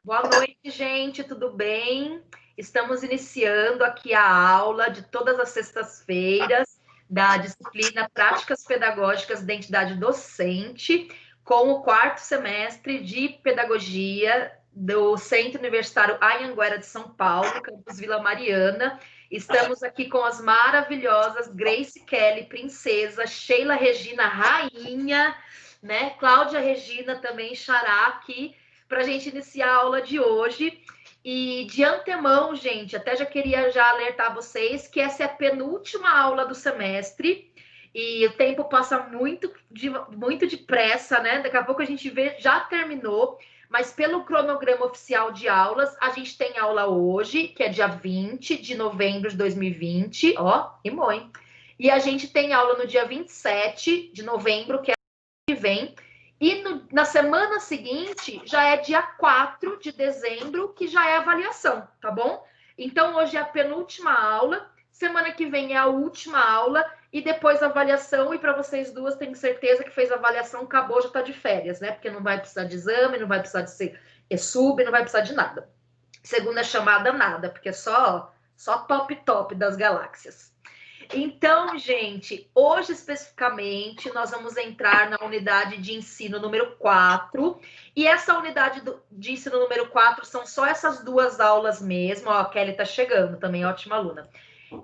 Boa noite, gente, tudo bem? Estamos iniciando aqui a aula de todas as sextas-feiras da disciplina Práticas Pedagógicas de Identidade Docente, com o quarto semestre de Pedagogia do Centro Universitário Anhanguera de São Paulo, campus Vila Mariana. Estamos aqui com as maravilhosas Grace Kelly, princesa, Sheila Regina, rainha, né? Cláudia Regina também, xará aqui, para a gente iniciar a aula de hoje. E de antemão, gente, até já queria alertar vocês que essa é a penúltima aula do semestre e o tempo passa muito depressa, né? Daqui a pouco a gente vê, já terminou, mas pelo cronograma oficial de aulas, a gente tem aula hoje, que é dia 20 de novembro de 2020, ó, rimou, hein? E a gente tem aula no dia 27 de novembro, que é que vem. E na semana seguinte, já é dia 4 de dezembro, que já é avaliação, tá bom? Então, hoje é a penúltima aula, semana que vem é a última aula, e depois a avaliação, e para vocês duas, tenho certeza que fez a avaliação, acabou, já tá de férias, né? Porque não vai precisar de exame, não vai precisar de ser sub, não vai precisar de nada. Segunda chamada, nada, porque é só top das galáxias. Então, gente, hoje especificamente nós vamos entrar na unidade de ensino número 4, e essa unidade de ensino número 4 são só essas duas aulas mesmo. Ó, a Kelly tá chegando também, ótima aluna.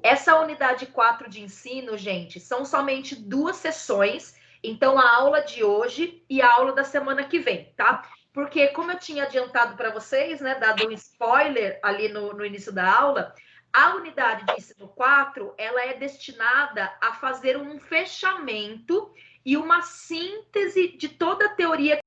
Essa unidade 4 de ensino, gente, são somente duas sessões, então a aula de hoje e a aula da semana que vem, tá? Porque como eu tinha adiantado para vocês, né, dado um spoiler ali no início da aula, a unidade de ensino 4, ela é destinada a fazer um fechamento e uma síntese de toda a teoria que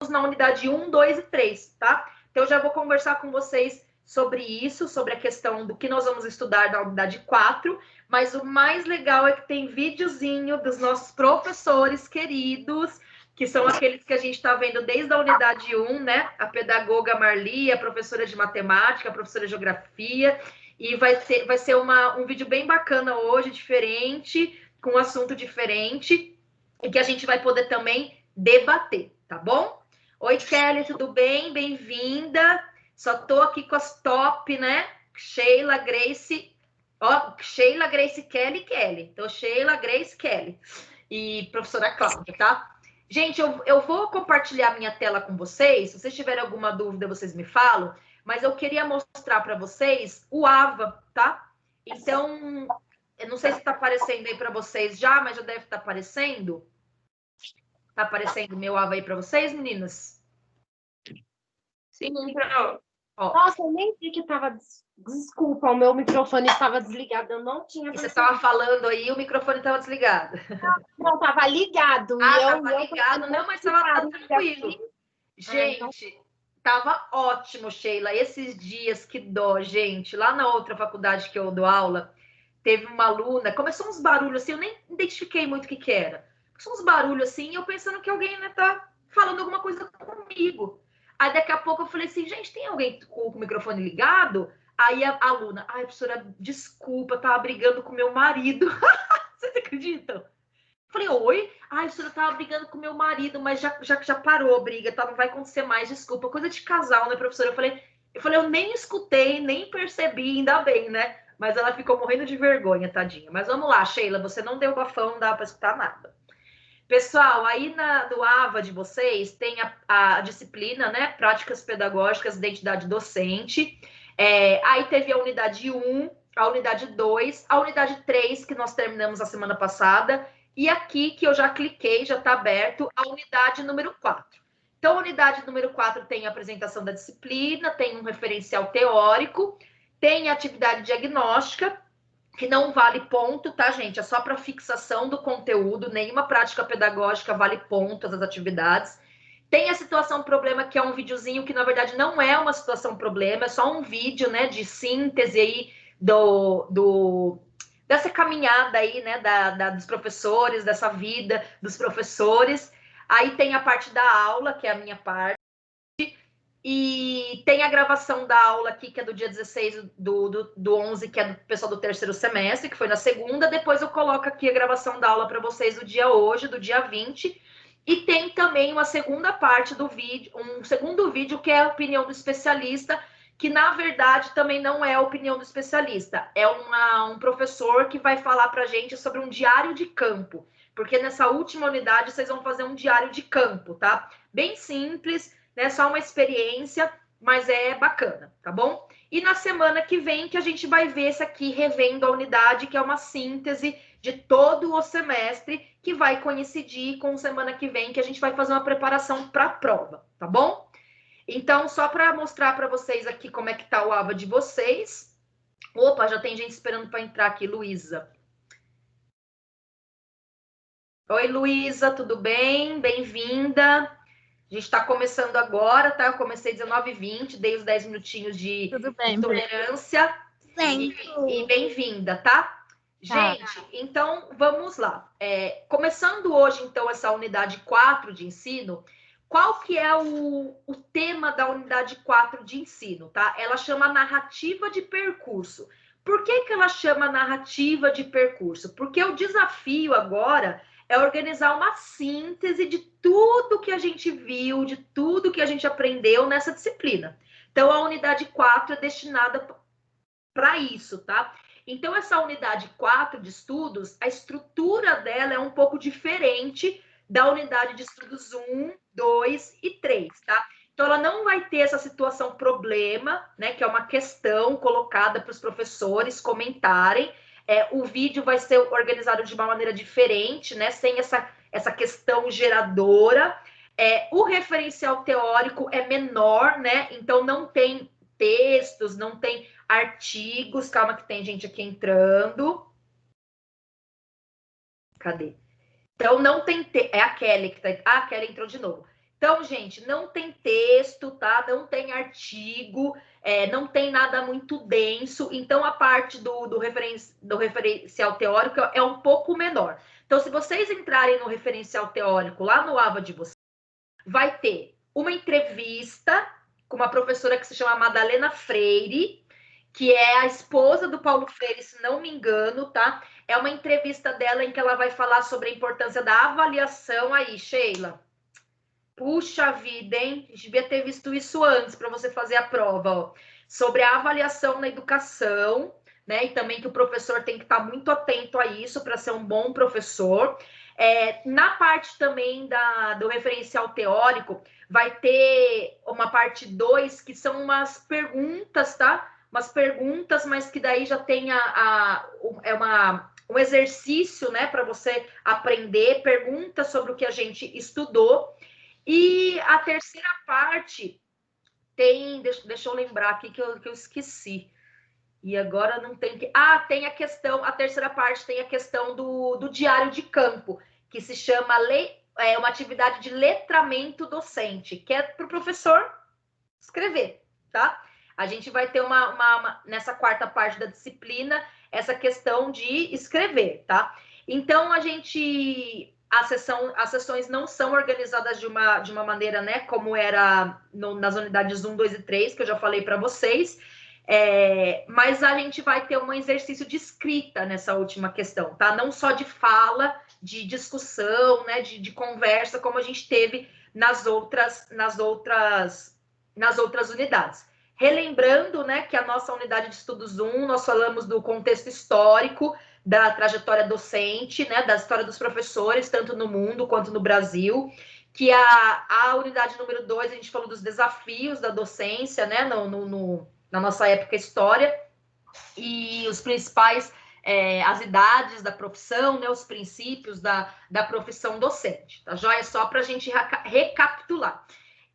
temos na unidade 1, 2 e 3, tá? Então, eu já vou conversar com vocês sobre isso, sobre a questão do que nós vamos estudar na unidade 4, mas o mais legal é que tem videozinho dos nossos professores queridos, que são aqueles que a gente está vendo desde a unidade 1, né? A pedagoga Marli, a professora de matemática, a professora de geografia, e vai ser um vídeo bem bacana hoje, diferente, com um assunto diferente, e que a gente vai poder também debater, tá bom? Oi, Kelly, tudo bem? Bem-vinda. Só tô aqui com as top, né? Sheila, Grace, ó, Sheila, Grace, Kelly. Então, Sheila, Grace, Kelly e professora Cláudia, tá? Gente, eu vou compartilhar minha tela com vocês. Se vocês tiverem alguma dúvida, vocês me falam. Mas eu queria mostrar para vocês o AVA, tá? Então, eu não sei se está aparecendo aí para vocês já, mas já deve estar aparecendo. Está aparecendo o meu AVA aí para vocês, meninas? Sim, pronto. Ó. Nossa, eu nem vi que estava... Desculpa, o meu microfone estava desligado, eu não tinha... E você estava falando aí, o microfone estava desligado. Não, estava ligado. Ah, estava ligado. Não, mas estava tranquilo. Gente, estava ótimo, Sheila. Esses dias, que dó, gente. Lá na outra faculdade que eu dou aula, teve uma aluna, começou uns barulhos assim, eu nem identifiquei muito o que era. Começou uns barulhos assim, e eu pensando que alguém, né, tá falando alguma coisa comigo. Aí daqui a pouco eu falei assim, gente, tem alguém com o microfone ligado? Aí a aluna, ai, professora, desculpa, tava brigando com meu marido. Vocês acreditam? Falei, oi? Ai, a professora tava brigando com meu marido, mas já parou a briga, tá? Não vai acontecer mais, desculpa. Coisa de casal, né, professora? Eu nem escutei, nem percebi, ainda bem, né? Mas ela ficou morrendo de vergonha, tadinha. Mas vamos lá, Sheila, você não deu bafão, não dá para escutar nada. Pessoal, aí no AVA de vocês tem a disciplina, né? Práticas Pedagógicas de Identidade Docente. Aí teve a unidade 1, a unidade 2, a unidade 3, que nós terminamos a semana passada, e aqui, que eu já cliquei, já está aberto, a unidade número 4. Então, a unidade número 4 tem a apresentação da disciplina, tem um referencial teórico, tem a atividade diagnóstica, que não vale ponto, tá, gente? É só para fixação do conteúdo, nenhuma prática pedagógica vale ponto das atividades. Tem a situação problema, que é um videozinho que, na verdade, não é uma situação problema, é só um vídeo, né, de síntese aí dessa caminhada aí, né, dos professores, dessa vida dos professores. Aí tem a parte da aula, que é a minha parte, e tem a gravação da aula aqui, que é do dia 16 do 11, que é do pessoal do terceiro semestre, que foi na segunda. Depois eu coloco aqui a gravação da aula para vocês do dia hoje, do dia 20. E tem também uma segunda parte do vídeo, um segundo vídeo que é a opinião do especialista, que na verdade também não é a opinião do especialista, é um professor que vai falar para a gente sobre um diário de campo, porque nessa última unidade vocês vão fazer um diário de campo, tá? Bem simples, né? Só uma experiência, mas é bacana, tá bom? E na semana que vem que a gente vai ver esse aqui revendo a unidade, que é uma síntese de todo o semestre, que vai coincidir com semana que vem, que a gente vai fazer uma preparação para a prova, tá bom? Então, só para mostrar para vocês aqui como é que tá o AVA de vocês. Opa, já tem gente esperando para entrar aqui, Luísa. Oi, Luísa, tudo bem? Bem-vinda. A gente está começando agora, tá? Eu comecei 19h20, dei os 10 minutinhos de tolerância. E bem-vinda, tá? Gente, então vamos lá. Começando hoje, então, essa unidade 4 de ensino, qual que é o tema da unidade 4 de ensino, tá? Ela chama narrativa de percurso. Por que que ela chama narrativa de percurso? Porque o desafio agora é organizar uma síntese de tudo que a gente viu, de tudo que a gente aprendeu nessa disciplina. Então, a unidade 4 é destinada para isso, tá? Então, essa unidade 4 de estudos, a estrutura dela é um pouco diferente da unidade de estudos 1, 2 e 3, tá? Então, ela não vai ter essa situação problema, né? Que é uma questão colocada para os professores comentarem. O vídeo vai ser organizado de uma maneira diferente, né? Sem essa questão geradora. O referencial teórico é menor, né? Então, não tem textos, não tem artigos. Calma que tem gente aqui entrando. Cadê? Então, não tem... É a Kelly que tá... Ah, a Kelly entrou de novo. Então, gente, não tem texto, tá? Não tem artigo, não tem nada muito denso. Então, a parte do referencial teórico é um pouco menor. Então, se vocês entrarem no referencial teórico lá no AVA de vocês, vai ter uma entrevista com uma professora que se chama Madalena Freire, que é a esposa do Paulo Freire, se não me engano, tá? É uma entrevista dela em que ela vai falar sobre a importância da avaliação. Aí, Sheila. Puxa vida, hein? A gente devia ter visto isso antes para você fazer a prova, ó. Sobre a avaliação na educação, né? E também que o professor tem que estar muito atento a isso para ser um bom professor. Na parte também do referencial teórico, vai ter uma parte 2, que são umas perguntas, tá? Umas perguntas, mas que daí já tem um exercício, né, para você aprender, perguntas sobre o que a gente estudou. E a terceira parte tem... Deixa eu lembrar aqui que eu esqueci. E agora não tem que... Ah, tem a questão... A terceira parte tem a questão do diário de campo, que se chama uma atividade de letramento docente, que é para o professor escrever, tá? A gente vai ter nessa quarta parte da disciplina essa questão de escrever, tá? Então, as sessões não são organizadas de uma maneira, né, como era nas unidades 1, 2 e 3, que eu já falei para vocês, mas a gente vai ter um exercício de escrita nessa última questão, tá? Não só de fala, de discussão, né, de conversa, como a gente teve nas outras unidades. Relembrando, né, que a nossa unidade de estudos 1, nós falamos do contexto histórico, da trajetória docente, né, da história dos professores, tanto no mundo quanto no Brasil, que a unidade número 2, a gente falou dos desafios da docência, né, na nossa época história, e os principais, as idades da profissão, né, os princípios da profissão docente, tá joia? Só para a gente recapitular.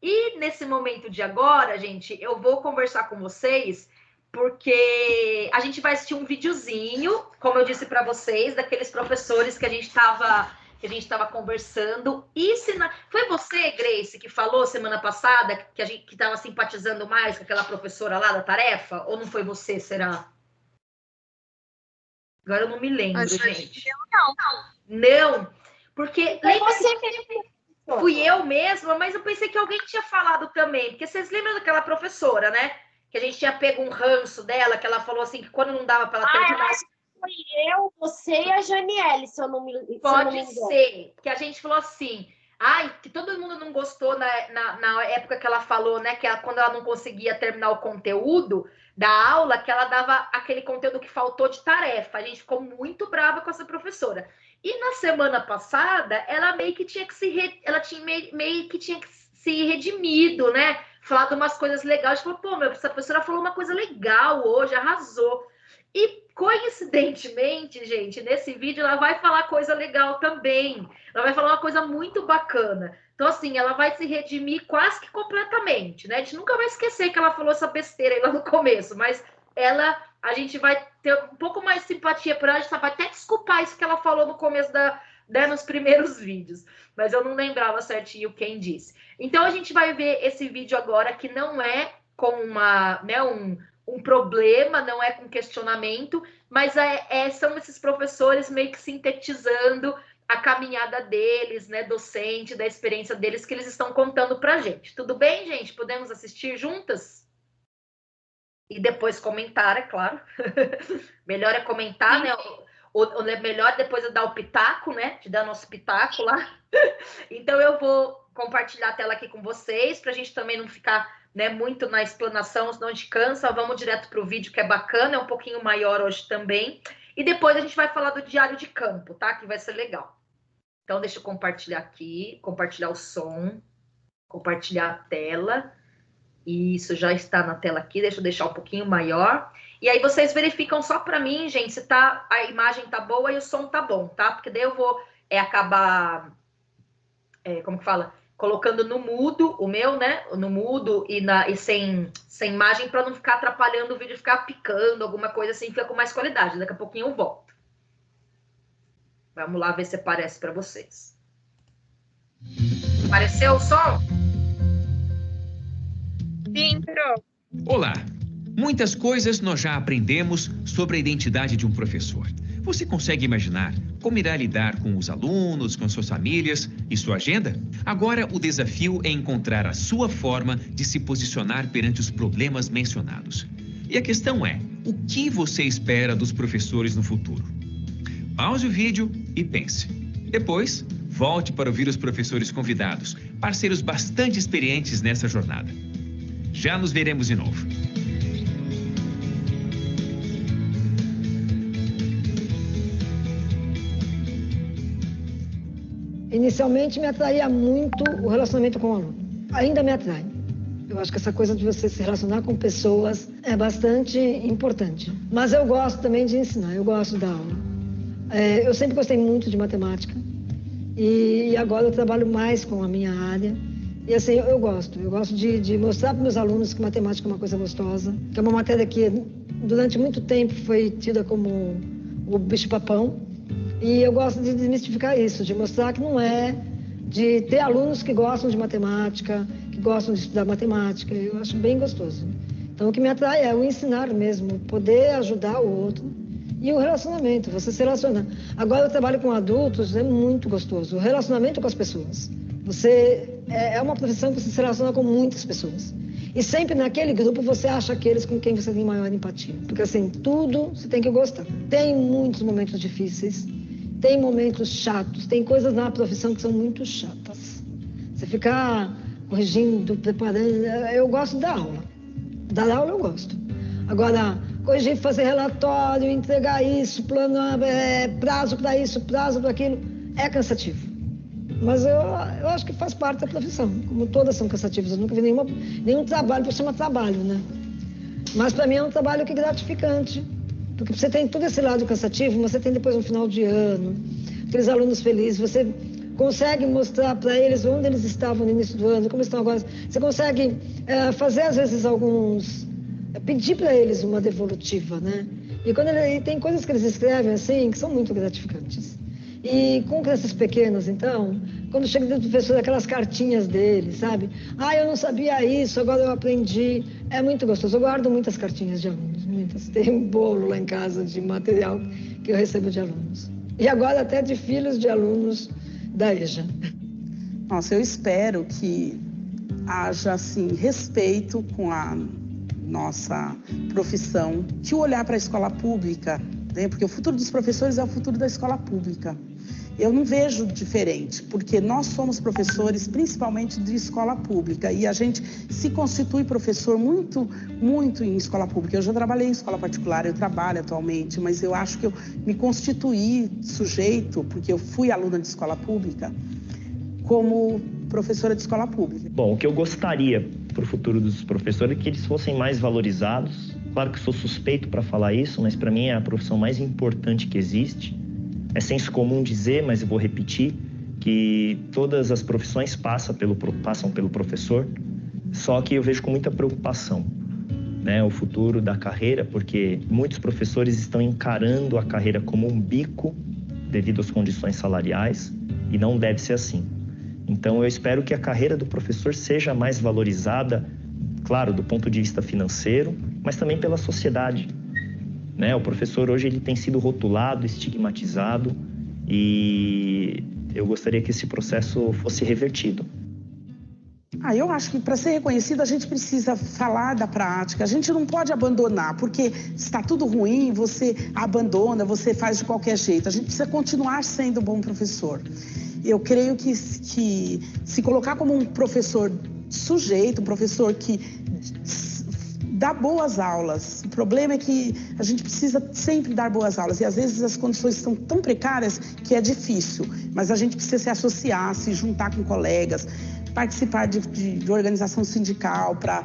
E nesse momento de agora, gente, eu vou conversar com vocês, porque a gente vai assistir um videozinho, como eu disse para vocês, daqueles professores que a gente estava conversando. Foi você, Grace, que falou semana passada que estava simpatizando mais com aquela professora lá da tarefa? Ou não foi você, será? Agora eu não me lembro, gente. Não, porque... Fui eu mesma, mas eu pensei que alguém tinha falado também, porque vocês lembram daquela professora, né? Que a gente tinha pego um ranço dela, que ela falou assim, que quando não dava para ela terminar... acho que foi eu, você e a Janiele, se eu não me engano. Pode ser, que a gente falou assim, Ai, que todo mundo não gostou na época que ela falou, né? Que quando ela não conseguia terminar o conteúdo da aula, que ela dava aquele conteúdo que faltou de tarefa. A gente ficou muito brava com essa professora. E na semana passada, ela meio que tinha que meio que tinha que se redimido, né? Falado umas coisas legais. A gente falou, pô, essa professora falou uma coisa legal hoje, arrasou. E, coincidentemente, gente, nesse vídeo ela vai falar coisa legal também. Ela vai falar uma coisa muito bacana. Então, assim, ela vai se redimir quase que completamente, né? A gente nunca vai esquecer que ela falou essa besteira aí lá no começo, mas a gente vai ter um pouco mais de simpatia por ela, a gente vai até desculpar isso que ela falou no começo nos primeiros vídeos. Mas eu não lembrava certinho quem disse. Então, a gente vai ver esse vídeo agora, que não é com um problema, não é com questionamento, mas são esses professores meio que sintetizando a caminhada deles, né, docente, da experiência deles, que eles estão contando pra gente. Tudo bem, gente? Podemos assistir juntas? E depois comentar, é claro. Melhor é comentar, né? O melhor depois é dar o pitaco, né? De dar nosso pitaco lá. Então, eu vou compartilhar a tela aqui com vocês, pra gente também não ficar, né, muito na explanação, senão a gente cansa. Vamos direto para o vídeo, que é bacana, é um pouquinho maior hoje também. E depois a gente vai falar do diário de campo, tá? Que vai ser legal. Então, deixa eu compartilhar aqui, compartilhar o som, compartilhar a tela. Isso já está na tela aqui, deixa eu deixar um pouquinho maior. E aí vocês verificam só para mim, gente, se a imagem tá boa e o som tá bom, tá? Porque daí eu vou acabar, como que fala? Colocando no mudo, o meu, né? No mudo e sem imagem, para não ficar atrapalhando o vídeo, ficar picando, alguma coisa assim, fica com mais qualidade. Daqui a pouquinho eu volto. Vamos lá ver se aparece para vocês. Apareceu o som? Sim, Pro. Olá! Muitas coisas nós já aprendemos sobre a identidade de um professor. Você consegue imaginar como irá lidar com os alunos, com suas famílias e sua agenda? Agora, o desafio é encontrar a sua forma de se posicionar perante os problemas mencionados. E a questão é, o que você espera dos professores no futuro? Pause o vídeo e pense. Depois, volte para ouvir os professores convidados, parceiros bastante experientes nessa jornada. Já nos veremos de novo. Inicialmente me atraía muito o relacionamento com o aluno. Ainda me atrai. Eu acho que essa coisa de você se relacionar com pessoas é bastante importante. Mas eu gosto também de ensinar, eu gosto da aula. Eu sempre gostei muito de matemática e agora eu trabalho mais com a minha área. E assim, eu gosto de mostrar para meus alunos que matemática é uma coisa gostosa, que é uma matéria que durante muito tempo foi tida como o bicho-papão. E eu gosto de desmistificar isso, de mostrar que não é, de ter alunos que gostam de matemática, que gostam de estudar matemática. Eu acho bem gostoso. Então, o que me atrai é o ensinar mesmo, poder ajudar o outro e o relacionamento, você se relacionar. Agora, eu trabalho com adultos, é muito gostoso. O relacionamento com as pessoas. É uma profissão que você se relaciona com muitas pessoas. E sempre naquele grupo você acha aqueles com quem você tem maior empatia. Porque assim, tudo você tem que gostar. Tem muitos momentos difíceis, tem momentos chatos, tem coisas na profissão que são muito chatas. Você ficar corrigindo, preparando, eu gosto da aula. Da aula eu gosto. Agora, corrigir, fazer relatório, entregar isso, plano, prazo para isso, prazo para aquilo, é cansativo. Mas eu acho que faz parte da profissão, como todas são cansativas. Eu nunca vi nenhum trabalho que chama trabalho, né? Mas para mim é um trabalho que é gratificante, porque você tem todo esse lado cansativo, você tem depois no final de ano, aqueles alunos felizes, você consegue mostrar para eles onde eles estavam no início do ano, como estão agora. Você consegue fazer, às vezes, pedir para eles uma devolutiva, né? E tem coisas que eles escrevem assim, que são muito gratificantes. E com crianças pequenas, então, quando chega dentro do professor, aquelas cartinhas dele, sabe? Eu não sabia isso, agora eu aprendi. É muito gostoso. Eu guardo muitas cartinhas de alunos, muitas. Tem um bolo lá em casa de material que eu recebo de alunos. E agora até de filhos de alunos da EJA. Nossa, eu espero que haja, assim, respeito com a nossa profissão, que o olhar para a escola pública, né? Porque o futuro dos professores é o futuro da escola pública. eu não vejo diferente, porque nós somos professores, principalmente de escola pública, e a gente se constitui professor muito em escola pública. Eu já trabalhei em escola particular, eu trabalho atualmente, mas eu acho que eu me constituí sujeito, porque eu fui aluna de escola pública, como professora de escola pública. Bom, o que eu gostaria para o futuro dos professores é que eles fossem mais valorizados. Claro que sou suspeito para falar isso, mas para mim é a profissão mais importante que existe. É senso comum dizer, mas eu vou repetir, que todas as profissões passam pelo professor, só que eu vejo com muita preocupação, né, o futuro da carreira, porque muitos professores estão encarando a carreira como um bico devido às condições salariais, e não deve ser assim. Então, eu espero que a carreira do professor seja mais valorizada, claro, do ponto de vista financeiro, mas também pela sociedade, né? O professor hoje ele tem sido rotulado, estigmatizado, e eu gostaria que esse processo fosse revertido. Eu acho que para ser reconhecido a gente precisa falar da prática, a gente não pode abandonar, porque está tudo ruim, você abandona, você faz de qualquer jeito, a gente precisa continuar sendo um bom professor. Eu creio que se colocar como um professor sujeito, um professor que dá boas aulas. O problema é que a gente precisa sempre dar boas aulas e às vezes as condições são tão precárias que é difícil, mas a gente precisa se associar, se juntar com colegas, participar de organização sindical para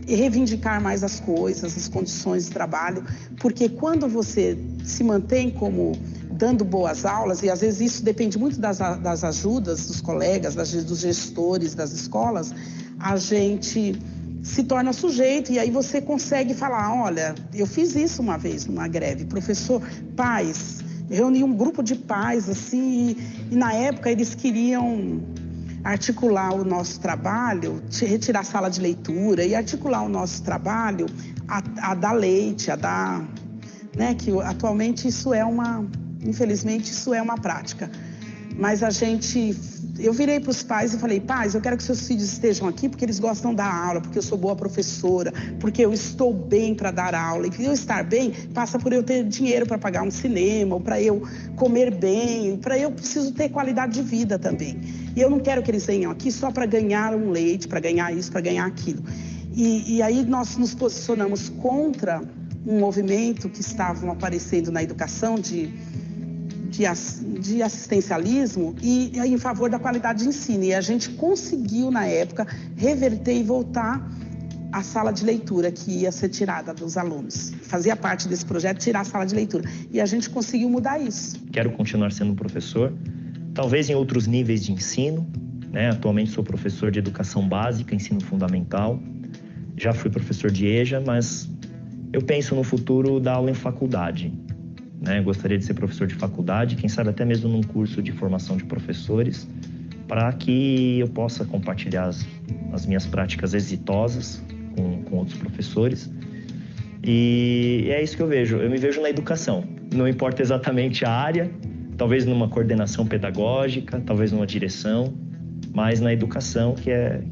reivindicar mais as coisas, as condições de trabalho, porque quando você se mantém como dando boas aulas, e às vezes isso depende muito das ajudas dos colegas, dos gestores das escolas, a gente se torna sujeito e aí você consegue falar, olha, eu fiz isso uma vez numa greve, professor, pais, reuni um grupo de pais assim, e na época eles queriam articular o nosso trabalho, retirar a sala de leitura e articular o nosso trabalho a dar leite, a dar, né, que atualmente isso é infelizmente isso é uma prática, mas eu virei para os pais e falei, pais, eu quero que seus filhos estejam aqui porque eles gostam da aula, porque eu sou boa professora, porque eu estou bem para dar aula. E eu estar bem passa por eu ter dinheiro para pagar um cinema, ou para eu comer bem, para eu preciso ter qualidade de vida também. E eu não quero que eles venham aqui só para ganhar um leite, para ganhar isso, para ganhar aquilo. E aí nós nos posicionamos contra um movimento que estavam aparecendo na educação de assistencialismo e em favor da qualidade de ensino. E a gente conseguiu, na época, reverter e voltar a sala de leitura que ia ser tirada dos alunos. Fazia parte desse projeto tirar a sala de leitura. E a gente conseguiu mudar isso. Quero continuar sendo professor, talvez em outros níveis de ensino, né? Atualmente sou professor de educação básica, ensino fundamental. Já fui professor de EJA, mas eu penso no futuro da aula em faculdade. Gostaria de ser professor de faculdade, quem sabe até mesmo num curso de formação de professores, para que eu possa compartilhar as minhas práticas exitosas com outros professores. E é isso que eu vejo. Eu me vejo na educação. Não importa exatamente a área, talvez numa coordenação pedagógica, talvez numa direção, mas na educação, que é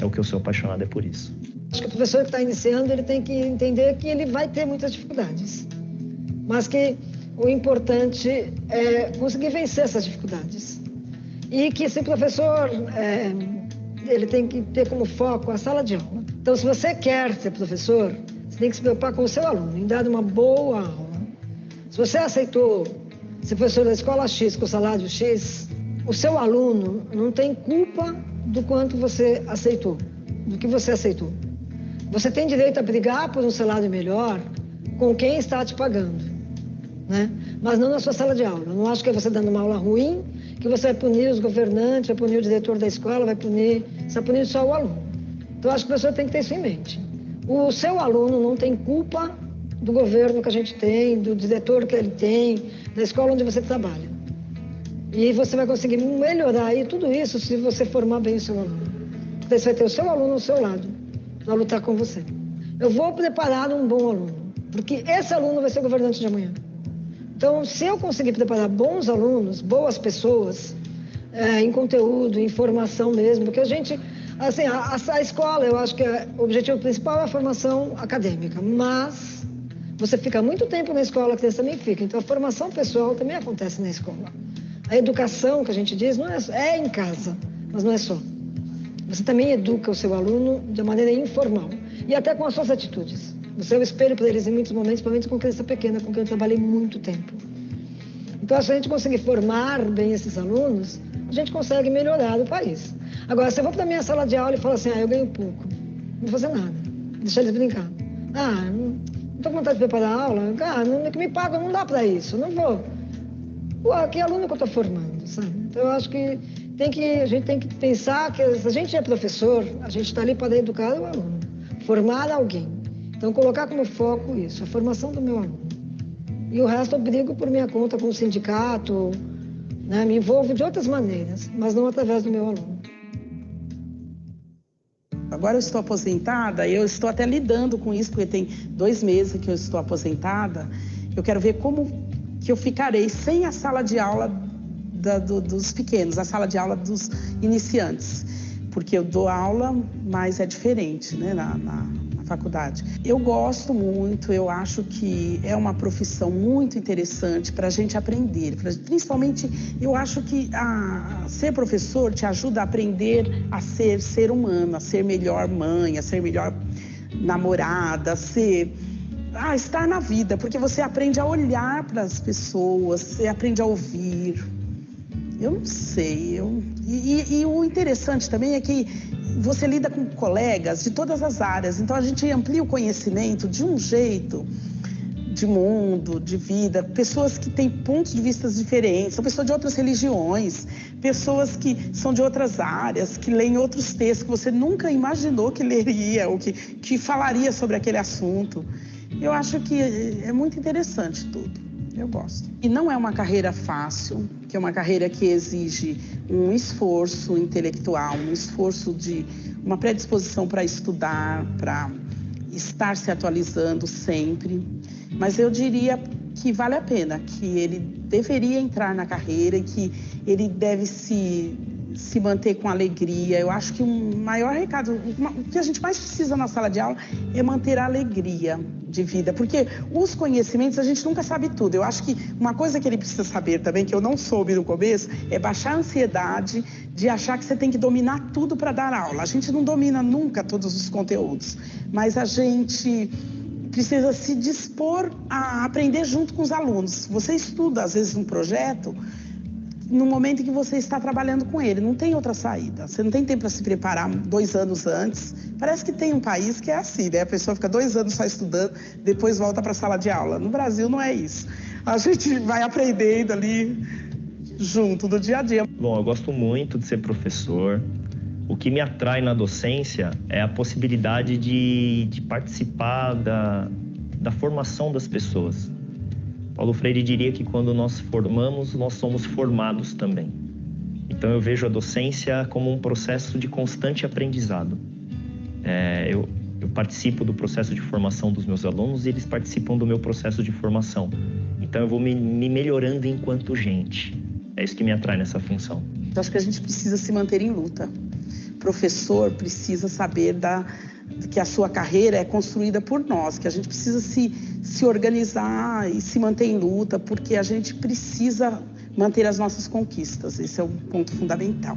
o que eu sou apaixonado, é por isso. Acho que o professor que está iniciando, ele tem que entender que ele vai ter muitas dificuldades, mas que o importante é conseguir vencer essas dificuldades. E que esse professor, ele tem que ter como foco a sala de aula. Então, se você quer ser professor, você tem que se preocupar com o seu aluno, em dar uma boa aula. Se você aceitou ser professor da escola X com salário X, o seu aluno não tem culpa do quanto você aceitou, do que você aceitou. Você tem direito a brigar por um salário melhor com quem está te pagando, né? Mas não na sua sala de aula. Eu não acho que é você dando uma aula ruim que você vai punir os governantes, vai punir o diretor da escola, você vai punir só o aluno. Então, eu acho que o professor tem que ter isso em mente. O seu aluno não tem culpa do governo que a gente tem, do diretor que ele tem, da escola onde você trabalha. E você vai conseguir melhorar aí tudo isso se você formar bem o seu aluno. Porque você vai ter o seu aluno ao seu lado para lutar com você. Eu vou preparar um bom aluno, porque esse aluno vai ser o governante de amanhã. Então, se eu conseguir preparar bons alunos, boas pessoas, em conteúdo, em formação mesmo, porque a gente, assim, a escola, eu acho que o objetivo principal é a formação acadêmica, mas você fica muito tempo na escola, a criança também fica. Então, a formação pessoal também acontece na escola. A educação, que a gente diz, não é em casa, mas não é só. Você também educa o seu aluno de maneira informal e até com as suas atitudes. Você é o espelho para eles em muitos momentos, principalmente com criança pequena, com quem eu trabalhei muito tempo. Então, se a gente conseguir formar bem esses alunos, a gente consegue melhorar o país. Agora, se eu vou para a minha sala de aula e falo assim, eu ganho pouco, não vou fazer nada, deixar eles brincar. Não estou com vontade de preparar a aula, não me pagam, não dá para isso, não vou. Que aluno que eu estou formando, sabe? Então, eu acho que a gente tem que pensar que se a gente é professor, a gente está ali para educar o aluno, formar alguém. Então, colocar como foco isso, a formação do meu aluno. E o resto eu brigo por minha conta com o sindicato, né? Me envolvo de outras maneiras, mas não através do meu aluno. Agora eu estou aposentada, eu estou até lidando com isso, porque tem 2 meses que eu estou aposentada. Eu quero ver como que eu ficarei sem a sala de aula dos pequenos, a sala de aula dos iniciantes. Porque eu dou aula, mas é diferente, né, na faculdade. Eu gosto muito, eu acho que é uma profissão muito interessante para a gente aprender. Principalmente, eu acho que ser professor te ajuda a aprender a ser humano, a ser melhor mãe, a ser melhor namorada, a estar na vida, porque você aprende a olhar para as pessoas, você aprende a ouvir. Eu não sei, e o interessante também é que você lida com colegas de todas as áreas, então a gente amplia o conhecimento de um jeito, de mundo, de vida, pessoas que têm pontos de vista diferentes, são pessoas de outras religiões, pessoas que são de outras áreas, que leem outros textos que você nunca imaginou que leria ou que falaria sobre aquele assunto. Eu acho que é muito interessante tudo. Eu gosto. E não é uma carreira fácil, que é uma carreira que exige um esforço intelectual, um esforço de uma predisposição para estudar, para estar se atualizando sempre. Mas eu diria que vale a pena, que ele deveria entrar na carreira e que ele deve se manter com alegria. Eu acho que o maior recado, o que a gente mais precisa na sala de aula é manter a alegria de vida, porque os conhecimentos a gente nunca sabe tudo. Eu acho que uma coisa que ele precisa saber também, que eu não soube no começo, é baixar a ansiedade de achar que você tem que dominar tudo para dar aula. A gente não domina nunca todos os conteúdos, mas a gente precisa se dispor a aprender junto com os alunos. Você estuda, às vezes, um projeto no momento em que você está trabalhando com ele, não tem outra saída. Você não tem tempo para se preparar 2 anos antes. Parece que tem um país que é assim, né? A pessoa fica 2 anos só estudando, depois volta para a sala de aula. No Brasil não é isso. A gente vai aprendendo ali junto, do dia a dia. Bom, eu gosto muito de ser professor. O que me atrai na docência é a possibilidade de participar da formação das pessoas. Paulo Freire diria que quando nós formamos, nós somos formados também. Então eu vejo a docência como um processo de constante aprendizado. Eu participo do processo de formação dos meus alunos e eles participam do meu processo de formação. Então eu vou me melhorando enquanto gente. É isso que me atrai nessa função. Eu acho que a gente precisa se manter em luta. O professor precisa saber que a sua carreira é construída por nós, que a gente precisa se organizar e se manter em luta, porque a gente precisa manter as nossas conquistas. Esse é um ponto fundamental.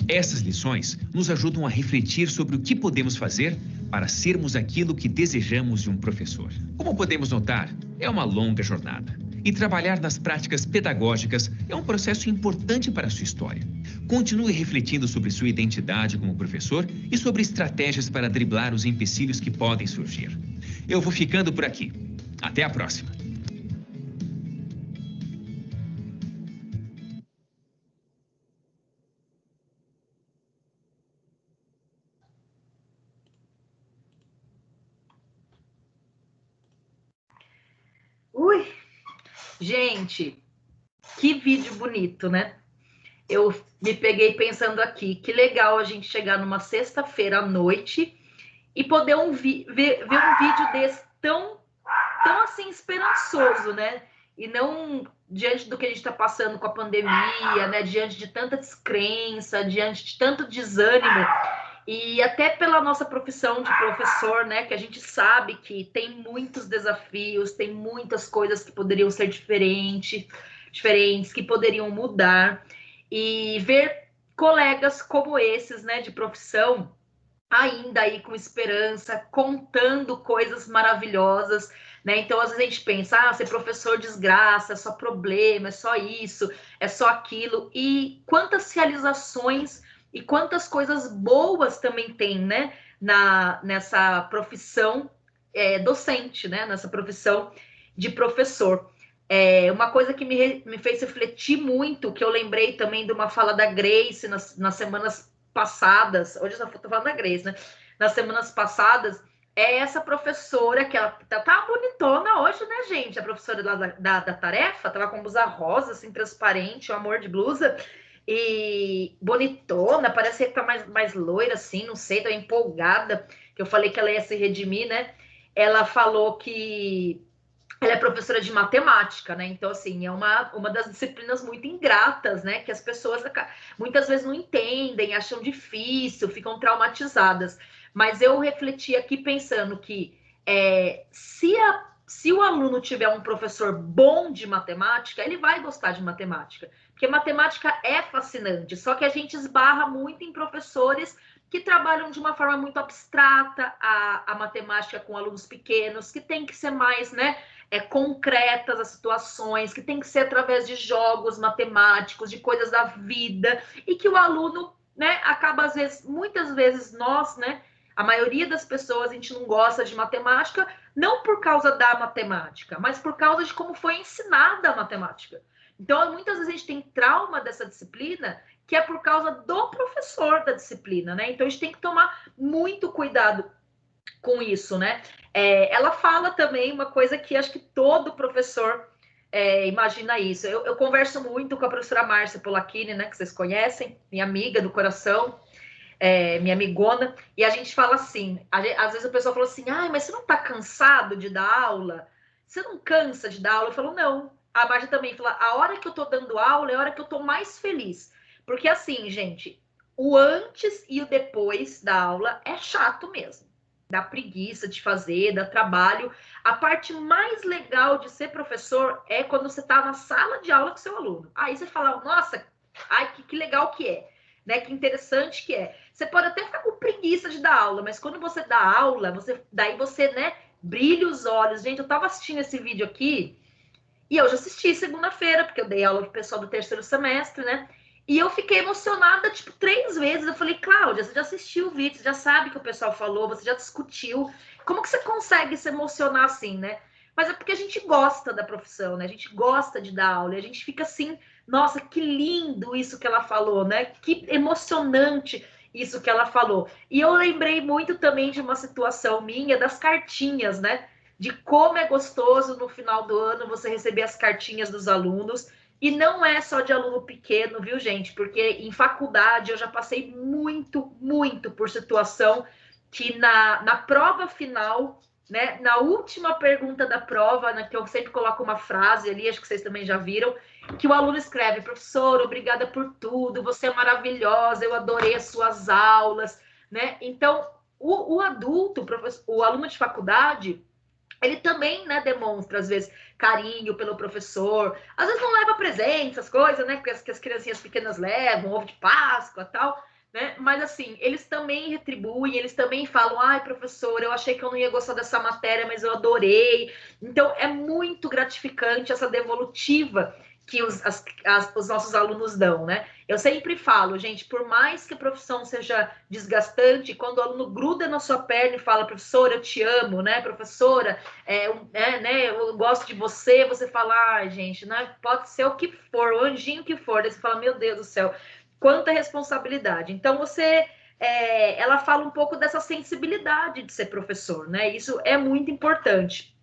Essas lições nos ajudam a refletir sobre o que podemos fazer para sermos aquilo que desejamos de um professor. Como podemos notar, é uma longa jornada. E trabalhar nas práticas pedagógicas é um processo importante para a sua história. Continue refletindo sobre sua identidade como professor e sobre estratégias para driblar os empecilhos que podem surgir. Eu vou ficando por aqui. Até a próxima. Ui! Gente, que vídeo bonito, né? Eu me peguei pensando aqui, que legal a gente chegar numa sexta-feira à noite e poder ver um vídeo desse tão assim esperançoso, né? E não diante do que a gente está passando com a pandemia, né? Diante de tanta descrença, diante de tanto desânimo. E até pela nossa profissão de professor, né, que a gente sabe que tem muitos desafios, tem muitas coisas que poderiam ser diferentes, que poderiam mudar, e ver colegas como esses, né, de profissão, ainda aí com esperança, contando coisas maravilhosas, né? Então, às vezes a gente pensa, ser professor desgraça, é só problema, é só isso, é só aquilo, e quantas realizações e quantas coisas boas também tem, né, nessa profissão docente, né, nessa profissão de professor. Uma coisa que me fez refletir muito, que eu lembrei também de uma fala da Grace nas semanas passadas, hoje eu estou falando da Grace, né, nas semanas passadas, é essa professora, que ela tá bonitona hoje, né, gente, a professora lá da tarefa, tava com blusa rosa, assim, transparente, um amor de blusa, e bonitona, parece que tá mais loira, assim, não sei, tá empolgada, que eu falei que ela ia se redimir, né? Ela falou que ela é professora de matemática, né? Então, assim, é uma das disciplinas muito ingratas, né? Que as pessoas muitas vezes não entendem, acham difícil, ficam traumatizadas. Mas eu refleti aqui pensando que se o aluno tiver um professor bom de matemática, ele vai gostar de matemática. Porque matemática é fascinante, só que a gente esbarra muito em professores que trabalham de uma forma muito abstrata a matemática com alunos pequenos, que tem que ser mais, né, concretas as situações, que tem que ser através de jogos matemáticos, de coisas da vida, e que o aluno, né, acaba, às vezes, muitas vezes nós, né, a maioria das pessoas, a gente não gosta de matemática, não por causa da matemática, mas por causa de como foi ensinada a matemática. Então, muitas vezes a gente tem trauma dessa disciplina, que é por causa do professor da disciplina, né? Então, a gente tem que tomar muito cuidado com isso, né? Ela fala também uma coisa que acho que todo professor imagina isso. Eu converso muito com a professora Márcia Polacchini, né? Que vocês conhecem, minha amiga do coração, minha amigona, e a gente fala assim, às vezes a pessoa fala assim, mas você não tá cansado de dar aula? Você não cansa de dar aula? Eu falo, não. A Márcia também fala, a hora que eu tô dando aula é a hora que eu tô mais feliz. Porque assim, gente, o antes e o depois da aula é chato mesmo. Dá preguiça de fazer, dá trabalho. A parte mais legal de ser professor é quando você tá na sala de aula com seu aluno. Aí você fala, nossa, que legal que é. Né, que interessante que é. Você pode até ficar com preguiça de dar aula, mas quando você dá aula, daí você, né, brilha os olhos. Gente, eu tava assistindo esse vídeo aqui, e eu já assisti segunda-feira, porque eu dei aula pro pessoal do terceiro semestre, né? E eu fiquei emocionada, tipo, 3 vezes. Eu falei, Cláudia, você já assistiu o vídeo, você já sabe o que o pessoal falou, você já discutiu. Como que você consegue se emocionar assim, né? Mas é porque a gente gosta da profissão, né? A gente gosta de dar aula, e a gente fica assim, nossa, que lindo isso que ela falou, né? Que emocionante isso que ela falou. E eu lembrei muito também de uma situação minha, das cartinhas, né? De como é gostoso no final do ano você receber as cartinhas dos alunos. E não é só de aluno pequeno, viu, gente? Porque em faculdade eu já passei muito, muito por situação que na prova final, né, na última pergunta da prova, né, que eu sempre coloco uma frase ali, acho que vocês também já viram, que o aluno escreve, professor, obrigada por tudo, você é maravilhosa, eu adorei as suas aulas, né? Então, o adulto, o aluno de faculdade, ele também, né, demonstra, às vezes, carinho pelo professor. Às vezes não leva presente, essas coisas, né, que as criancinhas pequenas levam, ovo de Páscoa e tal, né? Mas, assim, eles também retribuem, eles também falam, ai, professor, eu achei que eu não ia gostar dessa matéria, mas eu adorei. Então, é muito gratificante essa devolutiva que os nossos alunos dão, né? Eu sempre falo, gente, por mais que a profissão seja desgastante, quando o aluno gruda na sua perna e fala, professora, eu te amo, né, professora, né, eu gosto de você, você fala, ai, gente, né, pode ser o que for, o anjinho que for, daí você fala, meu Deus do céu, quanta responsabilidade. Então, ela fala um pouco dessa sensibilidade de ser professor, né, isso é muito importante.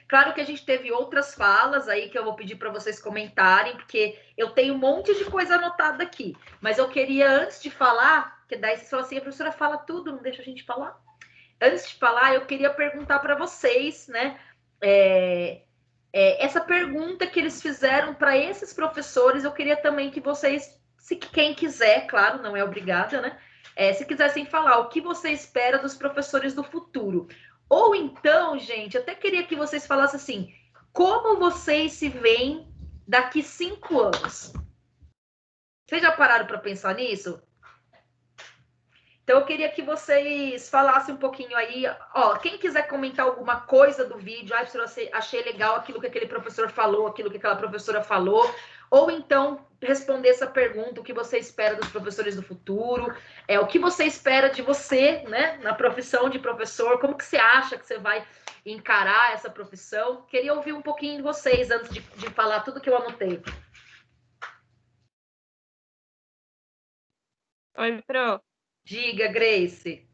Claro que a gente teve outras falas aí que eu vou pedir para vocês comentarem, porque eu tenho um monte de coisa anotada aqui. Mas eu queria, antes de falar, que daí vocês falam assim, a professora fala tudo, não deixa a gente falar. Antes de falar, eu queria perguntar para vocês, né? Essa pergunta que eles fizeram para esses professores, eu queria também que vocês, quem quiser, claro, não é obrigada, né? Se quisessem falar o que você espera dos professores do futuro. Ou então, gente, até queria que vocês falassem assim, como vocês se veem daqui 5 anos? Vocês já pararam para pensar nisso? Então, eu queria que vocês falassem um pouquinho aí. Ó, quem quiser comentar alguma coisa do vídeo, achei legal aquilo que aquele professor falou, aquilo que aquela professora falou, ou então responder essa pergunta, o que você espera dos professores do futuro, o que você espera de você, né, na profissão de professor, como que você acha que você vai encarar essa profissão? Queria ouvir um pouquinho de vocês antes de falar tudo que eu anotei. Oi, Pro. Diga, Grace.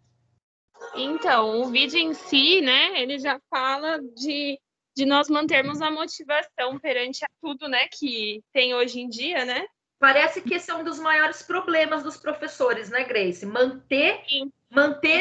Então, o vídeo em si, né, ele já fala de nós mantermos a motivação perante a tudo, né, que tem hoje em dia, né? Parece que esse é um dos maiores problemas dos professores, né, Grace? Manter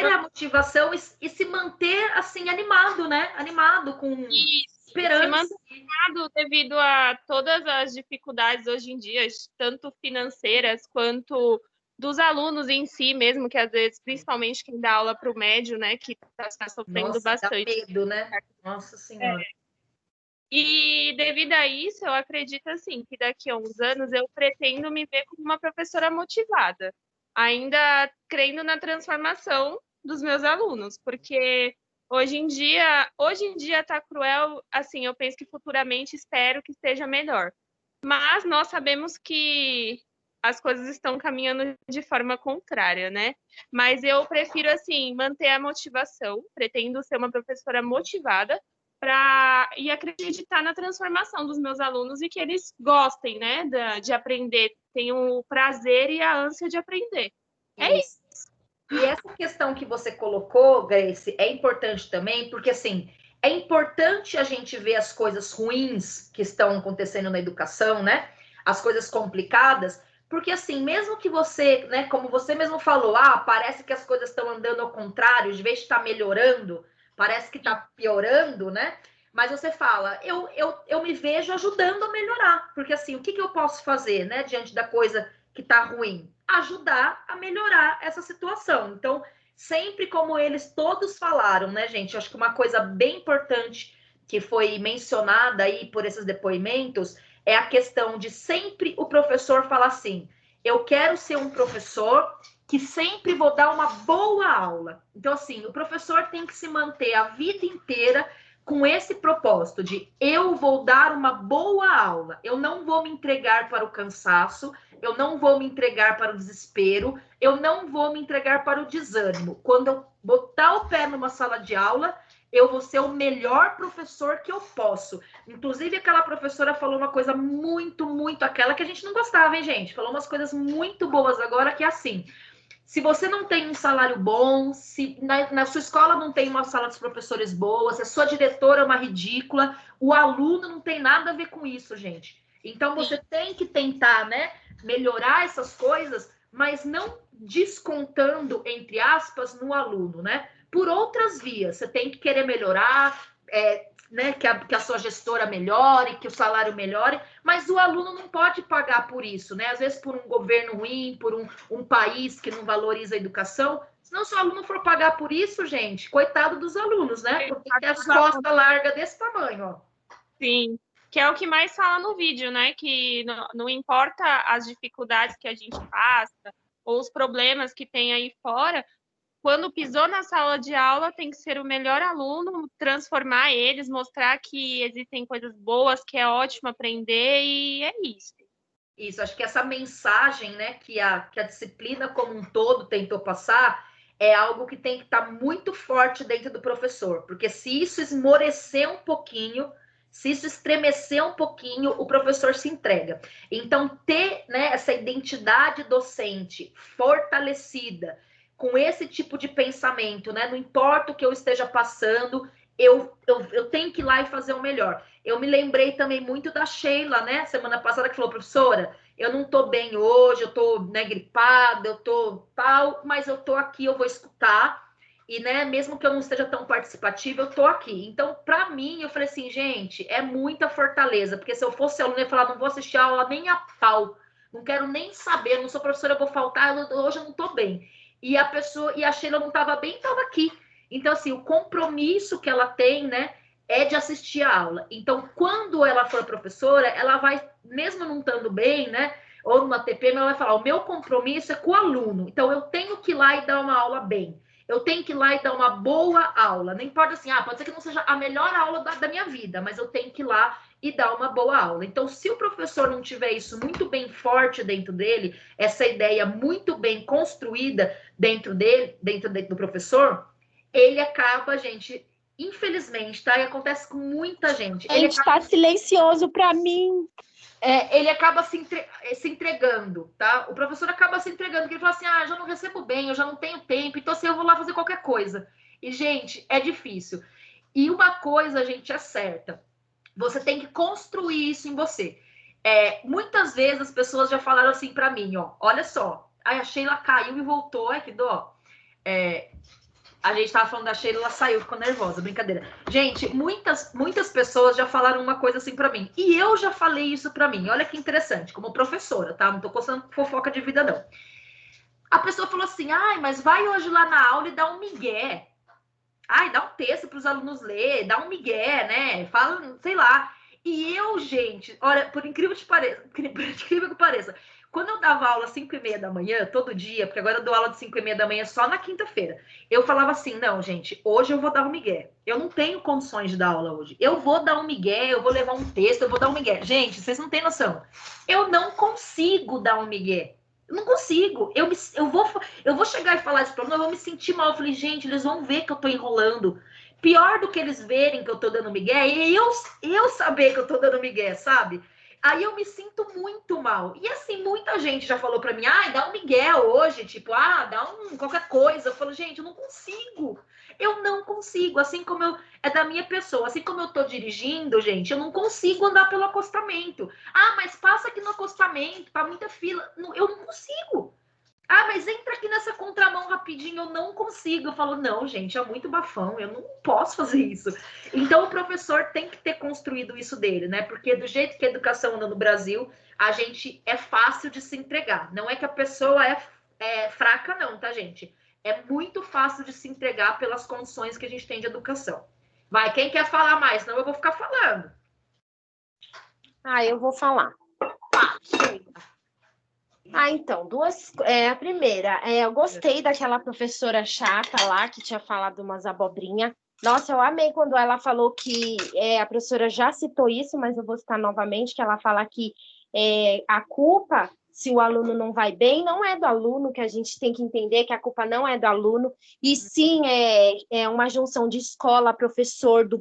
a motivação e se manter, assim, animado, né? Animado, com esperança. Se manter animado devido a todas as dificuldades hoje em dia, tanto financeiras quanto dos alunos em si mesmo, que às vezes, principalmente quem dá aula para o médio, né, que está sofrendo bastante. Dá medo, né? Nossa Senhora. E devido a isso, eu acredito assim, que daqui a uns anos eu pretendo me ver como uma professora motivada, ainda crendo na transformação dos meus alunos, porque hoje em dia tá cruel, assim, eu penso que futuramente espero que esteja melhor. Mas nós sabemos que as coisas estão caminhando de forma contrária, né? Mas eu prefiro, assim, manter a motivação, pretendo ser uma professora motivada e acreditar na transformação dos meus alunos e que eles gostem, né, de aprender, tenham o prazer e a ânsia de aprender. É isso. E essa questão que você colocou, Grace, é importante também, porque, assim, é importante a gente ver as coisas ruins que estão acontecendo na educação, né? As coisas complicadas, porque, assim, mesmo que você, né, como você mesmo falou, parece que as coisas estão andando ao contrário, de vez de estar melhorando, parece que está piorando, né? Mas você fala, eu me vejo ajudando a melhorar, porque, assim, o que eu posso fazer, né, diante da coisa que está ruim? Ajudar a melhorar essa situação. Então, sempre como eles todos falaram, né, gente? Acho que uma coisa bem importante que foi mencionada aí por esses depoimentos é a questão de sempre o professor falar assim, eu quero ser um professor que sempre vou dar uma boa aula. Então, assim, o professor tem que se manter a vida inteira com esse propósito de eu vou dar uma boa aula, eu não vou me entregar para o cansaço, eu não vou me entregar para o desespero, eu não vou me entregar para o desânimo. Quando eu botar o pé numa sala de aula, eu vou ser o melhor professor que eu posso. Inclusive, aquela professora falou uma coisa muito, muito, aquela que a gente não gostava, hein, gente? Falou umas coisas muito boas agora, que é assim, se você não tem um salário bom, se na sua escola não tem uma sala dos professores boa, se a sua diretora é uma ridícula, o aluno não tem nada a ver com isso, gente. Então, você tem que tentar, né, melhorar essas coisas, mas não descontando, entre aspas, no aluno, né? Por outras vias, você tem que querer melhorar, né, que a sua gestora melhore, que o salário melhore, mas o aluno não pode pagar por isso, né? Às vezes por um governo ruim, por um país que não valoriza a educação. Senão, se o aluno for pagar por isso, gente, coitado dos alunos, né? Porque tem as costas largas desse tamanho, ó. Sim, que é o que mais fala no vídeo, né? Que não importa as dificuldades que a gente passa ou os problemas que tem aí fora, quando pisou na sala de aula, tem que ser o melhor aluno, transformar eles, mostrar que existem coisas boas, que é ótimo aprender, e é isso. Isso, acho que essa mensagem, né, que a disciplina como um todo tentou passar, é algo que tem que estar muito forte dentro do professor, porque se isso esmorecer um pouquinho, se isso estremecer um pouquinho, o professor se entrega. Então, ter, né, essa identidade docente fortalecida, com esse tipo de pensamento, né? Não importa o que eu esteja passando, eu tenho que ir lá e fazer o melhor. Eu me lembrei também muito da Sheila, né? Semana passada, que falou, professora, eu não tô bem hoje, eu tô, né, gripada, eu tô tal, mas eu tô aqui, eu vou escutar. E, né, mesmo que eu não esteja tão participativa, eu tô aqui. Então, para mim, eu falei assim, gente, é muita fortaleza, porque se eu fosse aluna, eu ia falar, não vou assistir a aula nem a pau, não quero nem saber, não sou professora, eu vou faltar, hoje eu não tô bem. e a Sheila não estava bem, estava aqui. Então, assim, o compromisso que ela tem, né, é de assistir a aula. Então, quando ela for professora, ela vai, mesmo não estando bem, né, ou numa TPM, ela vai falar, o meu compromisso é com o aluno. Então, eu tenho que ir lá e dar uma aula bem. Eu tenho que ir lá e dar uma boa aula. Não importa assim, pode ser que não seja a melhor aula da minha vida, mas eu tenho que ir lá e dar uma boa aula. Então, se o professor não tiver isso muito bem forte dentro dele, essa ideia muito bem construída dentro do professor, ele acaba, gente, infelizmente, tá? E acontece com muita gente. Ele está silencioso para mim. Ele acaba se entregando, tá? O professor acaba se entregando, porque ele fala assim, já não recebo bem, eu já não tenho tempo, então assim, eu vou lá fazer qualquer coisa. E, gente, é difícil. E uma coisa, gente, é certa. Você tem que construir isso em você. Muitas vezes as pessoas já falaram assim para mim, ó, olha só, a Sheila caiu e voltou, que dó. A gente tava falando da Sheila, ela saiu, ficou nervosa, brincadeira. Gente, muitas pessoas já falaram uma coisa assim pra mim. E eu já falei isso pra mim. Olha que interessante, como professora, tá? Não tô contando fofoca de vida, não. A pessoa falou assim, mas vai hoje lá na aula e dá um migué. Dá um texto pros alunos ler, dá um migué, né? Fala, sei lá. E eu, gente, olha, por incrível que pareça, quando eu dava aula às 5h30 da manhã, todo dia, porque agora eu dou aula de 5h30 da manhã só na quinta-feira, eu falava assim, não, gente, hoje eu vou dar um migué. Eu não tenho condições de dar aula hoje. Eu vou dar um migué, eu vou levar um texto, eu vou dar um migué. Gente, vocês não têm noção. Eu não consigo dar um migué. Eu não consigo. Eu vou chegar e falar isso pra aluno, eu vou me sentir mal. Eu falei, gente, eles vão ver que eu tô enrolando. Pior do que eles verem que eu tô dando migué, é eu saber que eu tô dando migué, sabe? Aí eu me sinto muito mal. E assim, muita gente já falou pra mim, dá um migué hoje, tipo, dá qualquer coisa. Eu falo, gente, eu não consigo. Eu não consigo, assim como é da minha pessoa. Assim como eu tô dirigindo, gente, eu não consigo andar pelo acostamento. Mas passa aqui no acostamento, tá muita fila. Eu não consigo. Mas entra aqui nessa contramão rapidinho, eu não consigo. Eu falo, não, gente, é muito bafão, eu não posso fazer isso. Então, o professor tem que ter construído isso dele, né? Porque do jeito que a educação anda no Brasil, é fácil de se entregar. Não é que a pessoa é fraca, não, tá, gente? É muito fácil de se entregar pelas condições que a gente tem de educação. Vai, quem quer falar mais? Senão eu vou ficar falando. Eu vou falar. Então, a primeira, eu gostei daquela professora chata lá, que tinha falado umas abobrinhas. Nossa, eu amei quando ela falou que, a professora já citou isso, mas eu vou citar novamente, que ela fala que a culpa, se o aluno não vai bem, não é do aluno, que a gente tem que entender que a culpa não é do aluno, e sim é uma junção de escola, professor, do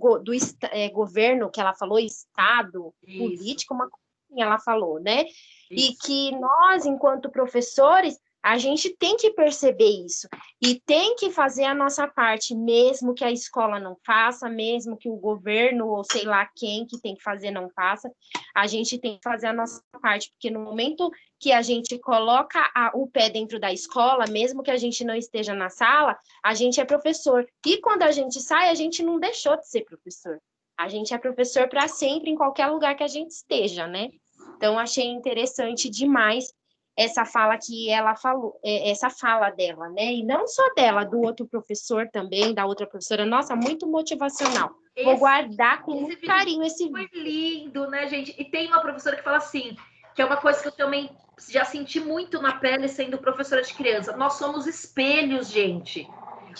governo, que ela falou, Estado, isso. Político, uma coisa assim ela falou, né? Isso. E que nós, enquanto professores, a gente tem que perceber isso e tem que fazer a nossa parte, mesmo que a escola não faça, mesmo que o governo ou sei lá quem que tem que fazer não faça, a gente tem que fazer a nossa parte, porque no momento que a gente coloca o pé dentro da escola, mesmo que a gente não esteja na sala, a gente é professor. E quando a gente sai, a gente não deixou de ser professor. A gente é professor para sempre, em qualquer lugar que a gente esteja, né? Então, achei interessante demais essa fala que ela falou, essa fala dela, né? E não só dela, do outro professor também, da outra professora. Nossa, muito motivacional. Vou guardar com muito carinho esse vídeo. Foi lindo, né, gente? E tem uma professora que fala assim, que é uma coisa que eu também já senti muito na pele sendo professora de criança. Nós somos espelhos, gente.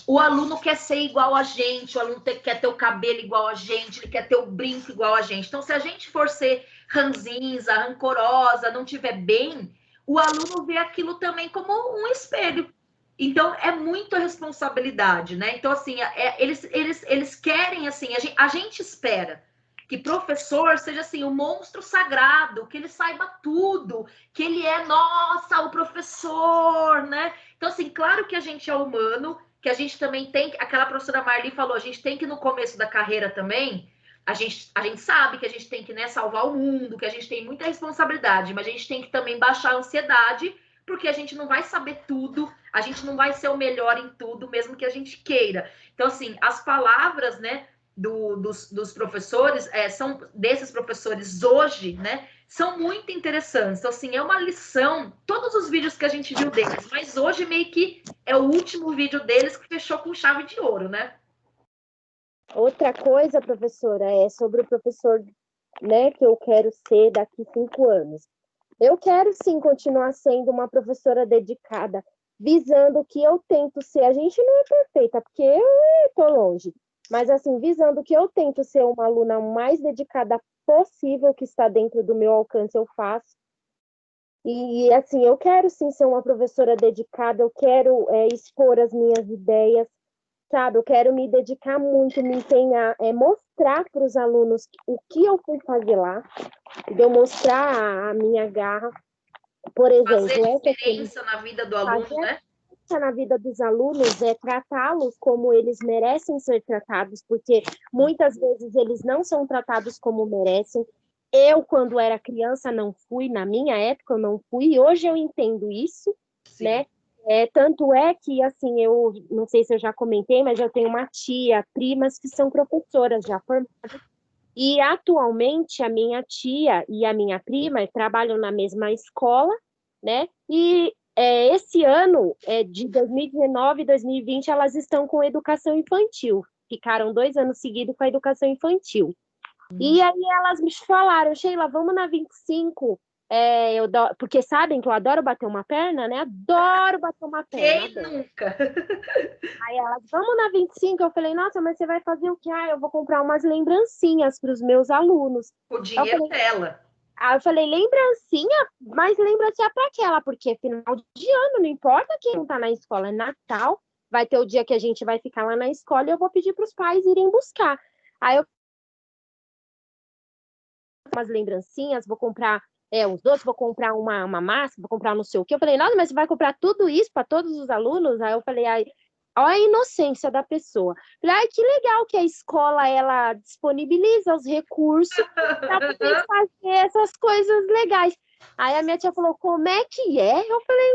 O aluno quer ser igual a gente, o aluno quer ter o cabelo igual a gente, ele quer ter o brinco igual a gente. Então, se a gente for ser ranzinza, rancorosa, não tiver bem, o aluno vê aquilo também como um espelho. Então, é muita responsabilidade, né? Então, assim, eles querem, assim, a gente espera que professor seja, assim, o monstro sagrado, que ele saiba tudo, que ele é, nossa, o professor, né? Então, assim, claro que a gente é humano, que a gente também tem, aquela professora Marli falou, a gente tem que no começo da carreira também, a gente sabe que a gente tem que, né, salvar o mundo, que a gente tem muita responsabilidade, mas a gente tem que também baixar a ansiedade, porque a gente não vai saber tudo, a gente não vai ser o melhor em tudo, mesmo que a gente queira. Então, assim, as palavras, né, dos professores, são desses professores hoje, né, são muito interessantes. Então, assim, é uma lição, todos os vídeos que a gente viu deles, mas hoje meio que é o último vídeo deles que fechou com chave de ouro, né? Outra coisa, professora, é sobre o professor, né, que eu quero ser daqui 5 anos. Eu quero, sim, continuar sendo uma professora dedicada, visando o que eu tento ser. A gente não é perfeita, porque eu estou longe, mas, assim, visando que eu tento ser uma aluna mais dedicada possível, que está dentro do meu alcance, eu faço. E, assim, eu quero, sim, ser uma professora dedicada, eu quero expor as minhas ideias, sabe? Eu quero me dedicar muito, me empenhar, mostrar para os alunos o que eu fui fazer lá, eu mostrar a minha garra. Por exemplo, fazer diferença na vida do aluno, né? Na vida dos alunos é tratá-los como eles merecem ser tratados, porque muitas vezes eles não são tratados como merecem. Eu, quando era criança, não fui, na minha época eu não fui, e hoje eu entendo isso, sim, né? Tanto é que, assim, eu não sei se eu já comentei, mas eu tenho uma tia, primas que são professoras já formadas, e atualmente a minha tia e a minha prima trabalham na mesma escola, né? E esse ano, de 2019 e 2020, elas estão com educação infantil. Ficaram 2 anos seguidos com a educação infantil. E aí elas me falaram, Sheila, vamos na 25, porque sabem que eu adoro bater uma perna, né? Adoro bater uma perna. Quem nunca? Aí elas, vamos na 25, eu falei, nossa, mas você vai fazer o quê? Ah, eu vou comprar umas lembrancinhas para os meus alunos. O dinheiro dela. Aí eu falei, lembrancinha? Mas lembrancinha para aquela, porque final de ano, não importa quem não tá na escola, é Natal, vai ter o dia que a gente vai ficar lá na escola e eu vou pedir para os pais irem buscar. Aí eu umas lembrancinhas, vou comprar uns doces, vou comprar uma massa, vou comprar não sei o quê. Eu falei, nossa, mas você vai comprar tudo isso para todos os alunos? Aí eu falei, olha a inocência da pessoa. Falei, ai, que legal que a escola, ela disponibiliza os recursos para poder fazer essas coisas legais. Aí a minha tia falou, como é que é? Eu falei,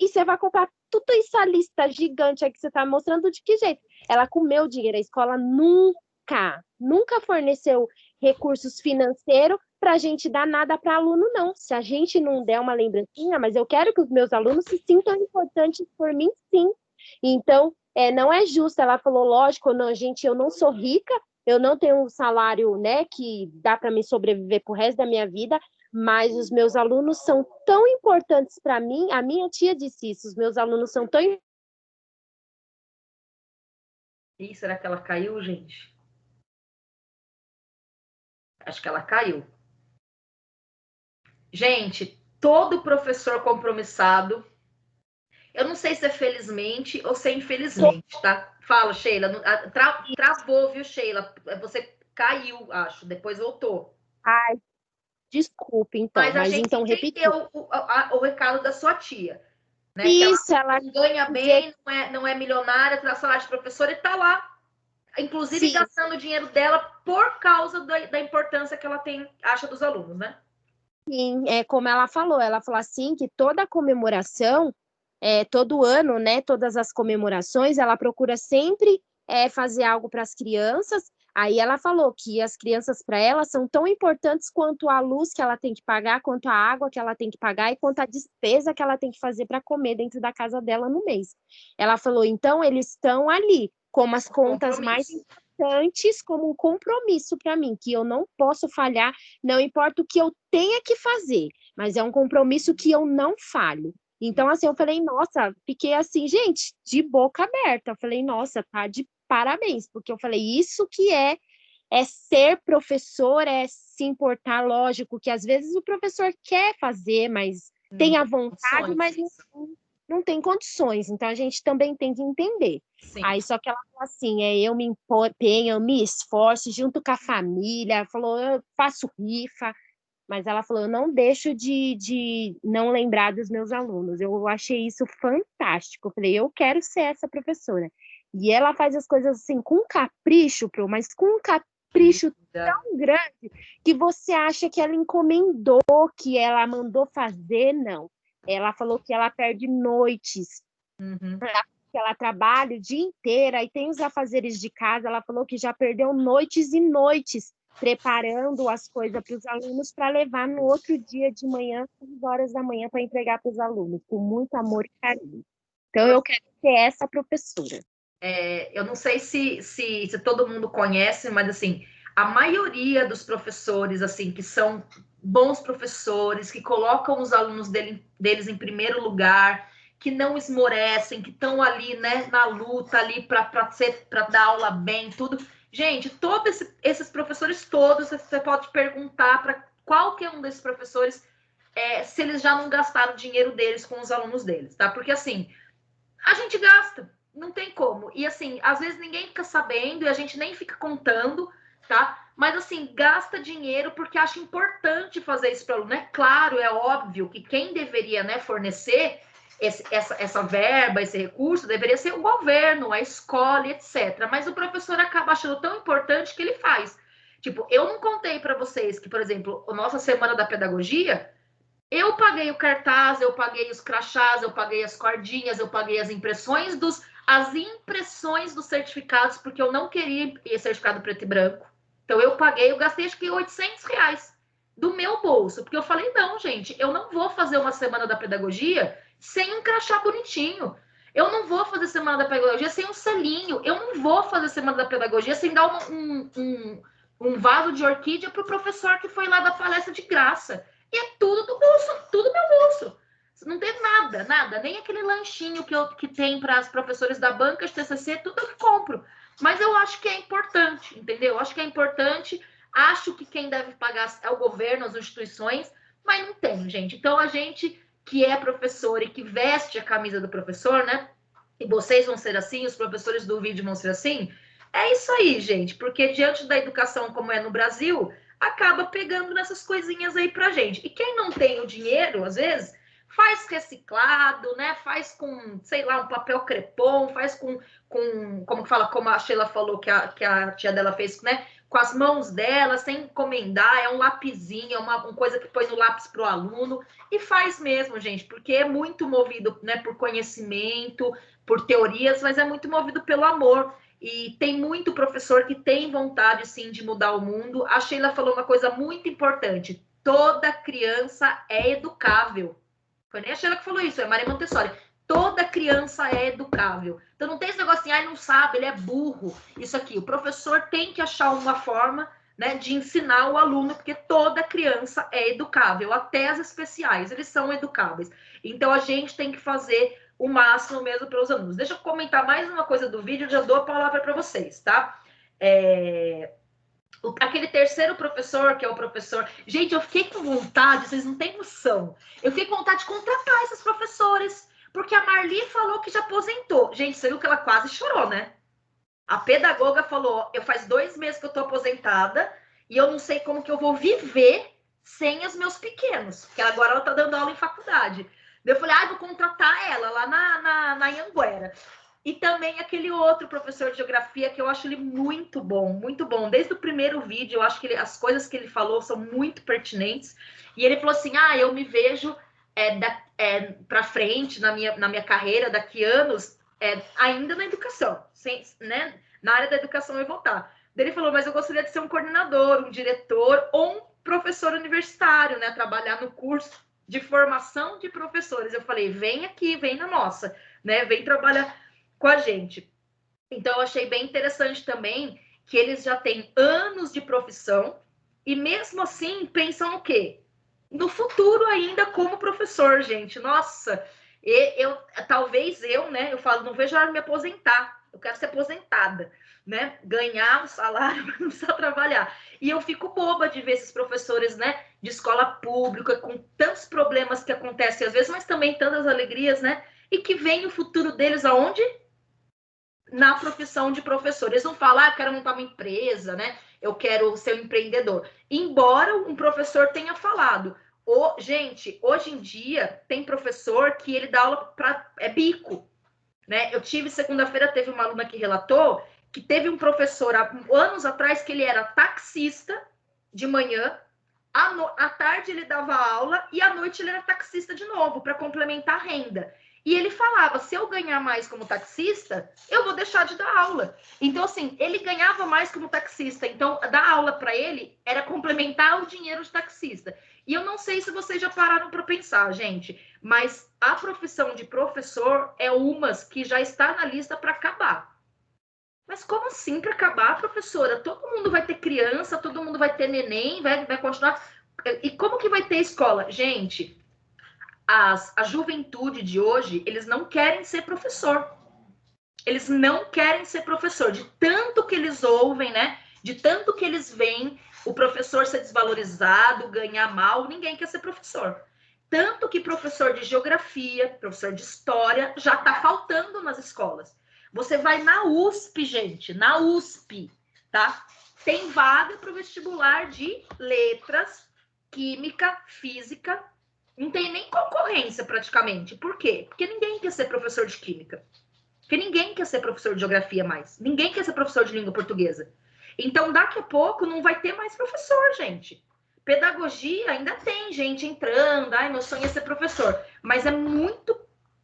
e você vai comprar tudo isso, a lista gigante aí que você está mostrando, de que jeito? Ela comeu dinheiro, a escola nunca forneceu recursos financeiros para a gente dar nada para aluno, não. Se a gente não der uma lembrancinha, mas eu quero que os meus alunos se sintam importantes por mim, sim. Então, não é justo. Ela falou, lógico, não, gente, eu não sou rica, eu não tenho um salário, né, que dá para me sobreviver pro resto da minha vida, mas os meus alunos são tão importantes para mim. A minha tia disse isso, os meus alunos são tão... Ih, será que ela caiu, gente? Acho que ela caiu. Gente, todo professor compromissado, eu não sei se é felizmente ou se é infelizmente, tá? Fala, Sheila. Travou, viu, Sheila? Você caiu, acho. Depois voltou. Ai, desculpe, então. Mas a gente então entendeu o recado da sua tia. Né? Isso, que ela ganha bem, não é milionária, tem salário de professora e tá lá, inclusive sim, gastando o dinheiro dela por causa da importância que ela acha dos alunos, né? Sim, como ela falou assim que toda comemoração, todo ano, né, todas as comemorações, ela procura sempre fazer algo para as crianças. Aí ela falou que as crianças, para ela, são tão importantes quanto a luz que ela tem que pagar, quanto a água que ela tem que pagar e quanto a despesa que ela tem que fazer para comer dentro da casa dela no mês. Ela falou, então, eles estão ali, como as contas mais importantes, como um compromisso para mim, que eu não posso falhar, não importa o que eu tenha que fazer, mas é um compromisso que eu não falho. Então, assim, eu falei, nossa, fiquei assim, gente, de boca aberta. Eu falei, nossa, tá de parabéns, porque eu falei, isso que é ser professor, é se importar, lógico, que às vezes o professor quer fazer, mas tem a vontade, mas não tem condições, então a gente também tem que entender. Sim. Aí só que ela falou assim, eu me empenho, eu me esforço junto com a família, falou, eu faço rifa, mas ela falou, eu não deixo de não lembrar dos meus alunos. Eu achei isso fantástico, eu falei, eu quero ser essa professora. E ela faz as coisas assim, com capricho, mas com um capricho tão grande que você acha que ela encomendou, que ela mandou fazer, não. Ela falou que ela perde noites, que ela trabalha o dia inteiro, e tem os afazeres de casa, ela falou que já perdeu noites e noites preparando as coisas para os alunos para levar no outro dia de manhã, 6 horas da manhã, para entregar para os alunos, com muito amor e carinho. Então, eu quero ser essa professora. Eu não sei se todo mundo conhece, mas assim, a maioria dos professores, assim, que são bons professores, que colocam os alunos deles em primeiro lugar, que não esmorecem, que estão ali, né, na luta ali para dar aula bem, tudo. Gente, todos esses professores todos, você pode perguntar para qualquer um desses professores se eles já não gastaram o dinheiro deles com os alunos deles, tá? Porque assim, a gente gasta, não tem como. E assim, às vezes ninguém fica sabendo e a gente nem fica contando, tá? Mas assim, gasta dinheiro porque acha importante fazer isso para o aluno. É claro, é óbvio que quem deveria, né, fornecer essa verba, esse recurso, deveria ser o governo, a escola, etc. Mas o professor acaba achando tão importante que ele faz. Tipo, eu não contei para vocês que, por exemplo, a nossa Semana da Pedagogia, eu paguei o cartaz, eu paguei os crachás, eu paguei as cordinhas, eu paguei as impressões dos certificados, porque eu não queria certificado preto e branco. Então, eu gastei acho que R$800 do meu bolso, porque eu falei, não, gente, eu não vou fazer uma Semana da Pedagogia sem um crachá bonitinho. Eu não vou fazer Semana da Pedagogia sem um selinho. Eu não vou fazer Semana da Pedagogia sem dar um vaso de orquídea para o professor que foi lá dar palestra de graça. E é tudo do bolso, tudo meu bolso. Não tem nada, nem aquele lanchinho que tem para os professores da banca de TCC, tudo eu que compro. Mas eu acho que é importante, entendeu? Eu acho que é importante, acho que quem deve pagar é o governo, as instituições, mas não tem, gente. Então, a gente que é professor e que veste a camisa do professor, né? E vocês vão ser assim, os professores do vídeo vão ser assim. É isso aí, gente, porque diante da educação como é no Brasil, acaba pegando nessas coisinhas aí pra gente. E quem não tem o dinheiro, às vezes, faz reciclado, né? Faz com, sei lá, um papel crepom, faz com como que fala, como a Sheila falou que a tia dela fez, né? Com as mãos dela, sem encomendar, é um lapisinho, é uma coisa que põe no lápis pro aluno, e faz mesmo, gente, porque é muito movido, né, por conhecimento, por teorias, mas é muito movido pelo amor. E tem muito professor que tem vontade, sim, de mudar o mundo. A Sheila falou uma coisa muito importante. Toda criança é educável. Foi nem a Sheila que falou isso, é Maria Montessori. Toda criança é educável. Então não tem esse negócio assim, não sabe, ele é burro. Isso aqui, o professor tem que achar uma forma, né, de ensinar o aluno, porque toda criança é educável, até as especiais, eles são educáveis. Então a gente tem que fazer o máximo mesmo para os alunos. Deixa eu comentar mais uma coisa do vídeo, já dou a palavra para vocês, tá? Aquele terceiro professor, que é o professor... Gente, eu fiquei com vontade, vocês não têm noção. Eu fiquei com vontade de contratar esses professores, porque a Marli falou que já aposentou. Gente, você viu que ela quase chorou, né? A pedagoga falou, faz 2 meses que eu tô aposentada, e eu não sei como que eu vou viver sem os meus pequenos, porque agora ela tá dando aula em faculdade. Eu falei, vou contratar ela lá na Anhanguera. E também aquele outro professor de geografia, que eu acho ele muito bom, muito bom. Desde o primeiro vídeo, eu acho que as coisas que ele falou são muito pertinentes. E ele falou assim, eu me vejo para frente na minha carreira, daqui anos, ainda na educação, né? Na área da educação eu vou estar. Ele falou, mas eu gostaria de ser um coordenador, um diretor ou um professor universitário, né? Trabalhar no curso de formação de professores. Eu falei, vem aqui, vem na nossa, né? Vem trabalhar com a gente. Então, eu achei bem interessante também que eles já têm anos de profissão e mesmo assim pensam o quê? No futuro ainda como professor, gente. Nossa, talvez né? Eu falo, não vejo a hora de me aposentar. Eu quero ser aposentada, né? Ganhar um salário para não precisar trabalhar. E eu fico boba de ver esses professores, né? De escola pública, com tantos problemas que acontecem às vezes, mas também tantas alegrias, né? E que vem o futuro deles aonde? Na profissão de professor. Eles não falam, eu quero montar uma empresa, né? Eu quero ser um empreendedor. Embora um professor tenha falado, gente, hoje em dia tem professor que ele dá aula para bico, né? Eu tive segunda-feira, teve uma aluna que relatou que teve um professor há anos atrás que ele era taxista de manhã, à tarde ele dava aula e à noite ele era taxista de novo para complementar a renda. E ele falava, se eu ganhar mais como taxista, eu vou deixar de dar aula. Então, assim, ele ganhava mais como taxista. Então, dar aula para ele era complementar o dinheiro de taxista. E eu não sei se vocês já pararam para pensar, gente, mas a profissão de professor é uma que já está na lista para acabar. Mas como assim para acabar, professora? Todo mundo vai ter criança, todo mundo vai ter neném, vai continuar. E como que vai ter escola? Gente, a juventude de hoje, eles não querem ser professor. Eles não querem ser professor. De tanto que eles ouvem, né? De tanto que eles veem o professor ser desvalorizado, ganhar mal, ninguém quer ser professor. Tanto que professor de geografia, professor de história, já está faltando nas escolas. Você vai na USP, gente, na USP, tá? Tem vaga para o vestibular de letras, química, física. Não tem nem concorrência praticamente. Por quê? Porque ninguém quer ser professor de química. Porque ninguém quer ser professor de geografia mais. Ninguém quer ser professor de língua portuguesa. Então, daqui a pouco, não vai ter mais professor, gente. Pedagogia, ainda tem gente entrando. Ai, meu sonho é ser professor. Mas é muito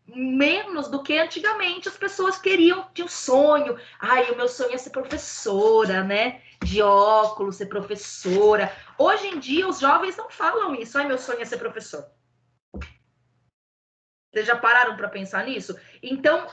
menos do que antigamente as pessoas queriam, tinham sonho. Ai, o meu sonho é ser professora, né? De óculos, ser professora. Hoje em dia, os jovens não falam isso. Ai, meu sonho é ser professor. Vocês já pararam para pensar nisso? Então,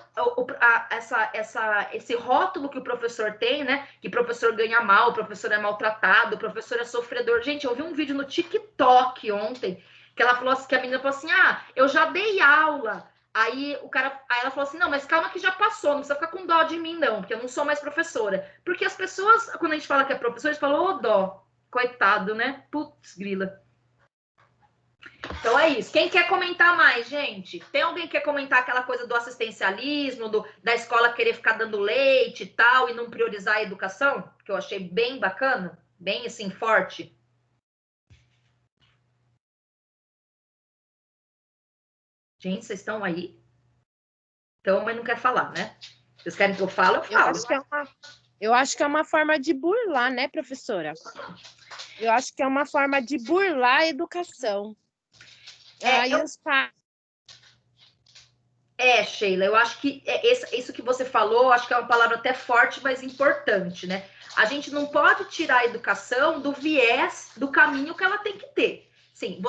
esse rótulo que o professor tem, né? Que o professor ganha mal, o professor é maltratado, o professor é sofredor. Gente, eu vi um vídeo no TikTok ontem, que ela falou assim, que a menina falou assim, eu já dei aula. Aí ela falou assim, não, mas calma que já passou, não precisa ficar com dó de mim, não, porque eu não sou mais professora. Porque as pessoas, quando a gente fala que é professor, eles falam, ô dó, coitado, né? Putz, grila. Então é isso. Quem quer comentar mais, gente? Tem alguém que quer comentar aquela coisa do assistencialismo, da escola querer ficar dando leite e tal, e não priorizar a educação? Que eu achei bem bacana, bem assim, forte. Gente, vocês estão aí? Então, mas não quer falar, né? Vocês querem que eu fale? Eu falo. Eu acho que é uma forma de burlar, né, professora? Eu acho que é uma forma de burlar a educação. Sheila, eu acho que isso que você falou, acho que é uma palavra até forte, mas importante, né? A gente não pode tirar a educação do viés, do caminho que ela tem que ter. Sim,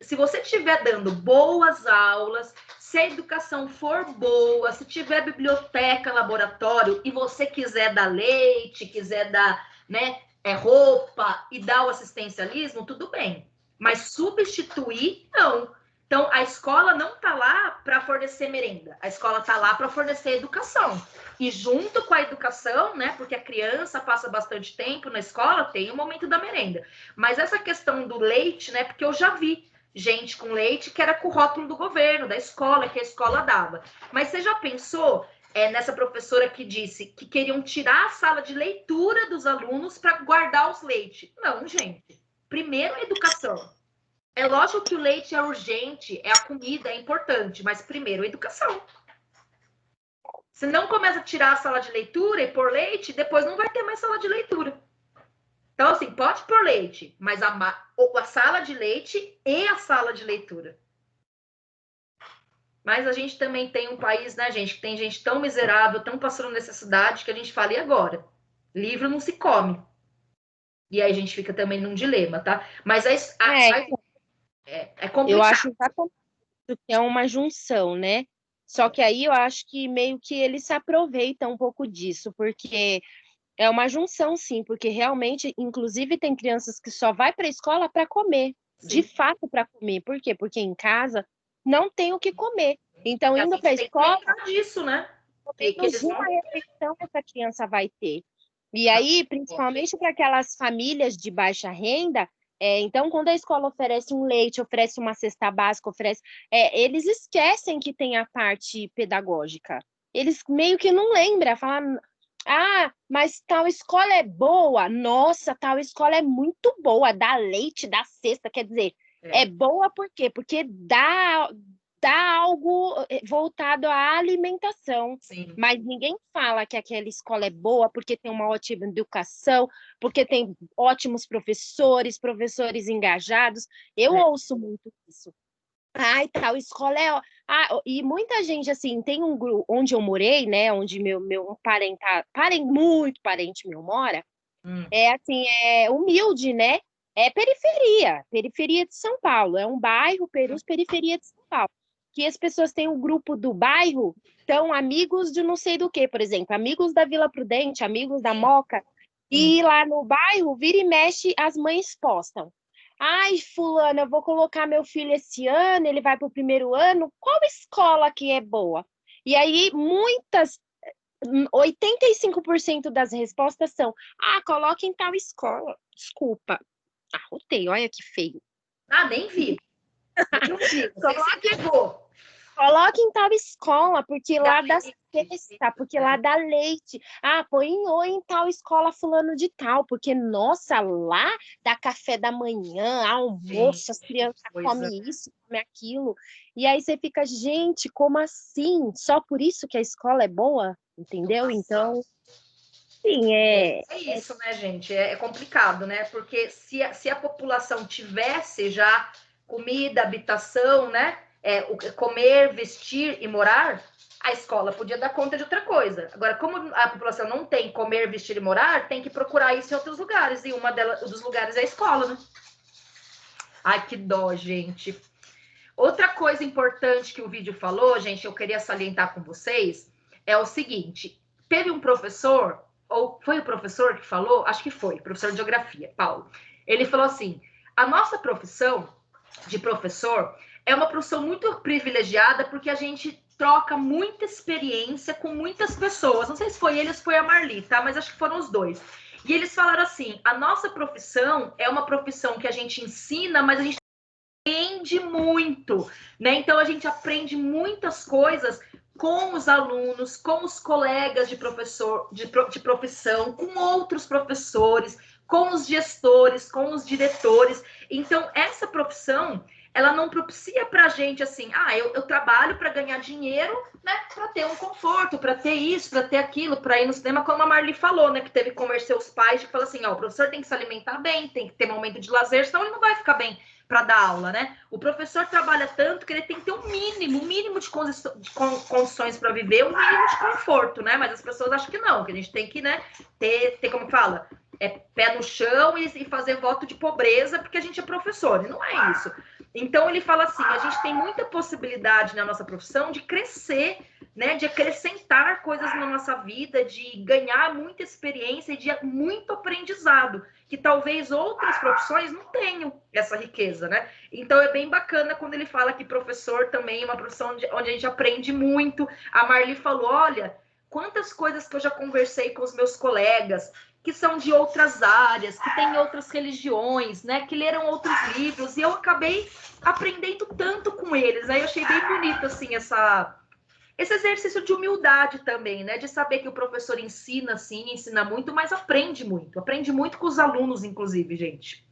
se você estiver dando boas aulas, se a educação for boa, se tiver biblioteca, laboratório, e você quiser dar leite, quiser dar, né, roupa e dar o assistencialismo, tudo bem. Mas substituir, não. Então, a escola não está lá para fornecer merenda, a escola está lá para fornecer educação. E junto com a educação, né, porque a criança passa bastante tempo na escola, tem o momento da merenda. Mas essa questão do leite, né, porque eu já vi gente com leite que era com o rótulo do governo, da escola, que a escola dava. Mas você já pensou nessa professora que disse que queriam tirar a sala de leitura dos alunos para guardar os leites? Não, gente. Primeiro, a educação. É lógico que o leite é urgente, é a comida, é importante, mas primeiro a educação. Se não começa a tirar a sala de leitura e pôr leite, depois não vai ter mais sala de leitura. Então, assim, pode pôr leite, mas a sala de leite e a sala de leitura. Mas a gente também tem um país, né, gente, que tem gente tão miserável, tão passando necessidade, que a gente fala, e agora? Livro não se come. E aí a gente fica também num dilema, tá? Mas é complicado. Eu acho que é uma junção, né? Só que aí eu acho que meio que ele se aproveita um pouco disso, porque é uma junção, sim, porque realmente, inclusive, tem crianças que só vai para a escola para comer, sim. De fato para comer. Por quê? Porque em casa não tem o que comer. Então, indo para a escola, disso, né? Menos uma refeição essa criança vai ter. E aí, principalmente para aquelas famílias de baixa renda, então, quando a escola oferece um leite, oferece uma cesta básica, eles esquecem que tem a parte pedagógica. Eles meio que não lembram, falam, mas tal escola é boa. Nossa, tal escola é muito boa, dá leite, dá cesta, quer dizer, é boa por quê? Porque dá algo voltado à alimentação. Sim. Mas ninguém fala que aquela escola é boa porque tem uma ótima educação, porque tem ótimos professores engajados. Eu ouço muito isso. Tal escola E muita gente, assim, tem um grupo onde eu morei, né? Onde meu muito parente meu mora, assim, é humilde, né? É periferia de São Paulo. É um bairro, periferia de São Paulo. Que as pessoas têm um grupo do bairro, são amigos de não sei do que, por exemplo, amigos da Vila Prudente, amigos da Moca. E lá no bairro, vira e mexe, as mães postam. Ai, fulana, eu vou colocar meu filho esse ano, ele vai para o primeiro ano, qual escola que é boa? E aí, 85% das respostas são, coloque em tal escola. Desculpa, arrotei, olha que feio. Nem vi. Não vi, você pegou. Coloque em tal escola, porque lá dá cesta, porque lá dá leite. Põe em tal escola fulano de tal, porque, nossa, lá dá café da manhã, almoço, as crianças comem isso, comem aquilo. E aí você fica, gente, como assim? Só por isso que a escola é boa? Entendeu? Então, sim, é isso, né, gente? É complicado, né? Porque se a população tivesse já comida, habitação, né? Comer, vestir e morar, a escola podia dar conta de outra coisa. Agora, como a população não tem comer, vestir e morar, tem que procurar isso em outros lugares. E dos lugares é a escola, né? Ai, que dó, gente. Outra coisa importante que o vídeo falou, gente, eu queria salientar com vocês, é o seguinte. Teve um professor, ou foi o professor que falou? Acho que foi, professor de geografia, Paulo. Ele falou assim, a nossa profissão de professor é uma profissão muito privilegiada porque a gente troca muita experiência com muitas pessoas. Não sei se foi ele ou se foi a Marli, tá? Mas acho que foram os dois. E eles falaram assim, a nossa profissão é uma profissão que a gente ensina, mas a gente aprende muito, né? Então a gente aprende muitas coisas com os alunos, com os colegas de profissão, com outros professores, com os gestores, com os diretores. Então essa profissão, ela não propicia para a gente assim, eu trabalho para ganhar dinheiro, né? Para ter um conforto, para ter isso, para ter aquilo, para ir no cinema, como a Marli falou, né? Que teve que convencer os pais de falar assim, o professor tem que se alimentar bem, tem que ter momento de lazer, senão ele não vai ficar bem para dar aula, né? O professor trabalha tanto que ele tem que ter um mínimo de condições para viver, um mínimo de conforto, né? Mas as pessoas acham que não, que a gente tem que, né, ter como fala, pé no chão e fazer voto de pobreza porque a gente é professor, e não é isso. Então ele fala assim, a gente tem muita possibilidade na nossa profissão de crescer, né, de acrescentar coisas na nossa vida, de ganhar muita experiência e de muito aprendizado, que talvez outras profissões não tenham essa riqueza, né? Então é bem bacana quando ele fala que professor também é uma profissão onde a gente aprende muito. A Marli falou, olha, quantas coisas que eu já conversei com os meus colegas, que são de outras áreas, que têm outras religiões, né? Que leram outros livros, e eu acabei aprendendo tanto com eles. Aí eu achei bem bonito, assim, esse exercício de humildade também, né? De saber que o professor ensina, sim, ensina muito, mas aprende muito com os alunos, inclusive, gente.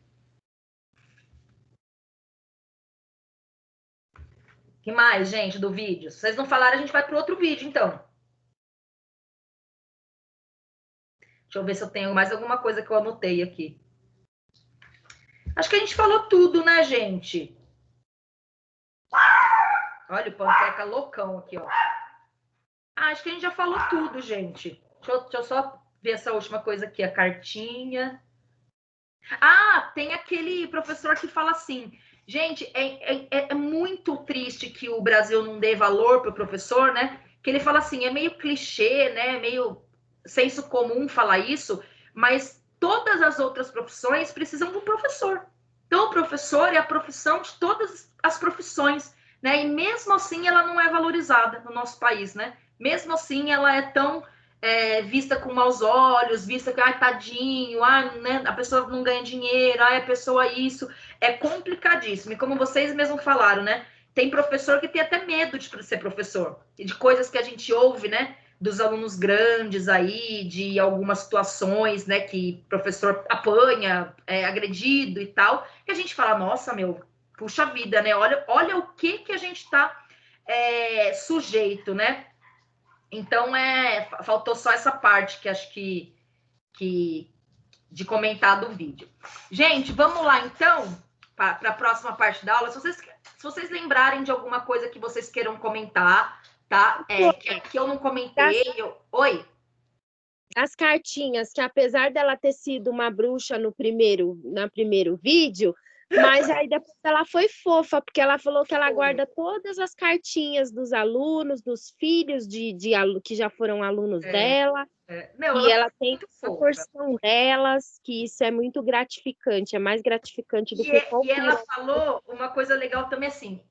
O que mais, gente, do vídeo? Se vocês não falarem, a gente vai para o outro vídeo, então. Deixa eu ver se eu tenho mais alguma coisa que eu anotei aqui. Acho que a gente falou tudo, né, gente? Olha o Panqueca loucão aqui, ó. Acho que a gente já falou tudo, gente. Deixa eu só ver essa última coisa aqui, a cartinha. Tem aquele professor que fala assim, gente, é muito triste que o Brasil não dê valor para o professor, né? Que ele fala assim, é meio clichê, né? Meio senso comum falar isso, mas todas as outras profissões precisam do professor. Então, o professor é a profissão de todas as profissões, né? E mesmo assim, ela não é valorizada no nosso país, né? Mesmo assim, ela é tão vista com maus olhos, vista que, tadinho, né? A pessoa não ganha dinheiro, a pessoa isso. É complicadíssimo. E como vocês mesmos falaram, né? Tem professor que tem até medo de ser professor. E de coisas que a gente ouve, né? Dos alunos grandes aí, de algumas situações, né, que o professor apanha, agredido e tal, que a gente fala, nossa, puxa vida, né, olha o que a gente está sujeito, né? Então, faltou só essa parte que acho que de comentar do vídeo. Gente, vamos lá, então, para a próxima parte da aula. Se se vocês lembrarem de alguma coisa que vocês queiram comentar, tá? Que eu não comentei. Oi? As cartinhas, que apesar dela ter sido uma bruxa no primeiro vídeo, mas aí depois ela foi fofa, porque ela falou que ela guarda todas as cartinhas dos alunos, dos filhos que já foram alunos dela. Não, e ela tem a porção delas, que isso é muito gratificante, é mais gratificante do que qualquer. E ela falou uma coisa legal também, assim,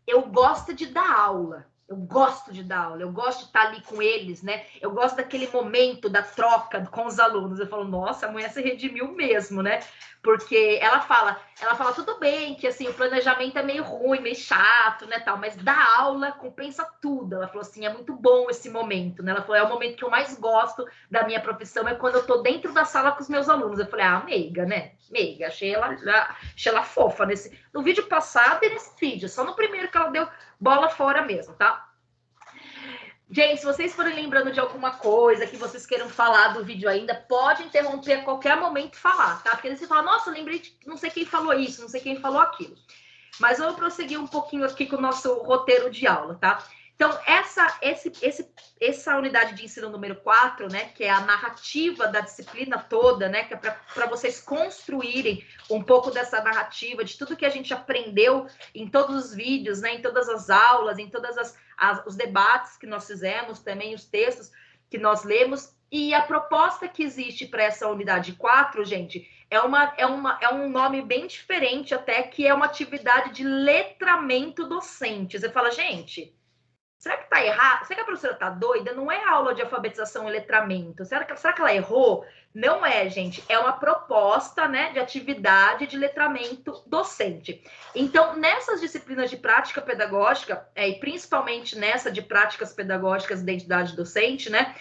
eu gosto de dar aula. Eu gosto de estar ali com eles, né? Eu gosto daquele momento da troca com os alunos. Eu falo, nossa, a mulher se redimiu mesmo, né? Porque ela fala, tudo bem, que assim, o planejamento é meio ruim, meio chato, né, tal, mas dar aula compensa tudo. Ela falou assim, é muito bom esse momento, né? Ela falou, é o momento que eu mais gosto da minha profissão, é quando eu tô dentro da sala com os meus alunos. Eu falei, meiga, né? Meiga, achei ela fofa no vídeo passado e nesse vídeo, só no primeiro que ela deu bola fora mesmo, tá? Gente, se vocês forem lembrando de alguma coisa que vocês queiram falar do vídeo ainda, pode interromper a qualquer momento e falar, tá? Porque aí você fala, nossa, eu lembrei de não sei quem falou isso, não sei quem falou aquilo. Mas vamos prosseguir um pouquinho aqui com o nosso roteiro de aula, tá? Então, essa unidade de ensino número 4, né, que é a narrativa da disciplina toda, né, que é para vocês construírem um pouco dessa narrativa, de tudo que a gente aprendeu em todos os vídeos, né, em todas as aulas, em todos os debates que nós fizemos, também os textos que nós lemos. E a proposta que existe para essa unidade 4, gente, é um nome bem diferente até, que é uma atividade de letramento docente. Você fala, gente, será que tá errado? Será que a professora tá doida? Não é aula de alfabetização e letramento. Será que ela errou? Não é, gente. É uma proposta, né, de atividade de letramento docente. Então, nessas disciplinas de prática pedagógica, e principalmente nessa de práticas pedagógicas de identidade docente, né,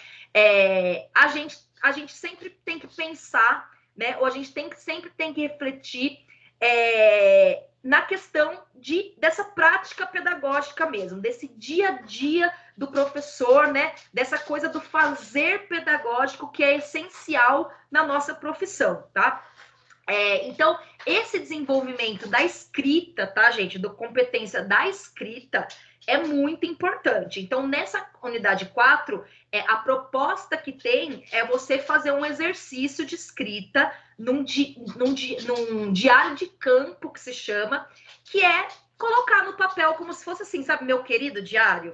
a gente sempre tem que pensar, né, ou a gente sempre tem que refletir na questão dessa prática pedagógica mesmo, desse dia a dia do professor, né? Dessa coisa do fazer pedagógico que é essencial na nossa profissão, tá? Então, esse desenvolvimento da escrita, tá, gente? Da competência da escrita é muito importante. Então, nessa unidade 4, a proposta que tem é você fazer um exercício de escrita num diário de campo, que se chama, que é colocar no papel como se fosse assim, sabe, meu querido diário?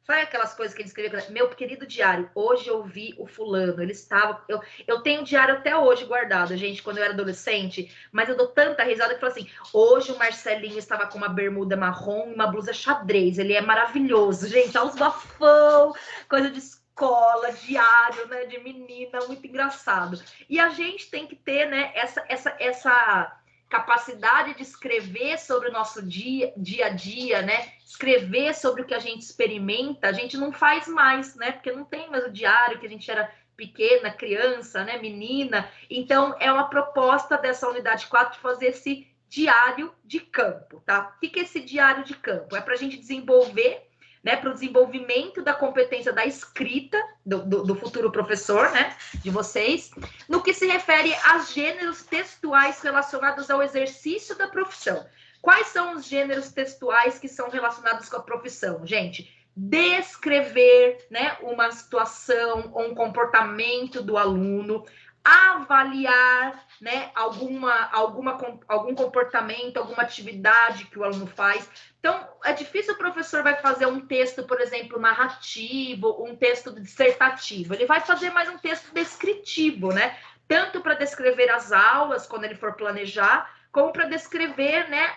Sabe aquelas coisas que ele escreveu? Meu querido diário, hoje eu vi o fulano, ele estava... Eu tenho um diário até hoje guardado, gente, quando eu era adolescente, mas eu dou tanta risada que falo assim, hoje o Marcelinho estava com uma bermuda marrom e uma blusa xadrez, ele é maravilhoso, gente, tá uns bafão, coisa de escola, diário, né, de menina, muito engraçado. E a gente tem que ter, né, essa capacidade de escrever sobre o nosso dia a dia, né? Escrever sobre o que a gente experimenta, a gente não faz mais, né? Porque não tem mais o diário que a gente era pequena, criança, né? Menina. Então, é uma proposta dessa unidade 4 de fazer esse diário de campo, tá? O que é esse diário de campo? É para a gente desenvolver, né, para o desenvolvimento da competência da escrita do futuro professor, né, de vocês, no que se refere a gêneros textuais relacionados ao exercício da profissão. Quais são os gêneros textuais que são relacionados com a profissão, gente? Descrever, né, uma situação ou um comportamento do aluno, avaliar, né, algum comportamento, alguma atividade que o aluno faz. Então, é difícil o professor vai fazer um texto, por exemplo, narrativo, um texto dissertativo. Ele vai fazer mais um texto descritivo, né? Tanto para descrever as aulas, quando ele for planejar, como para descrever, né,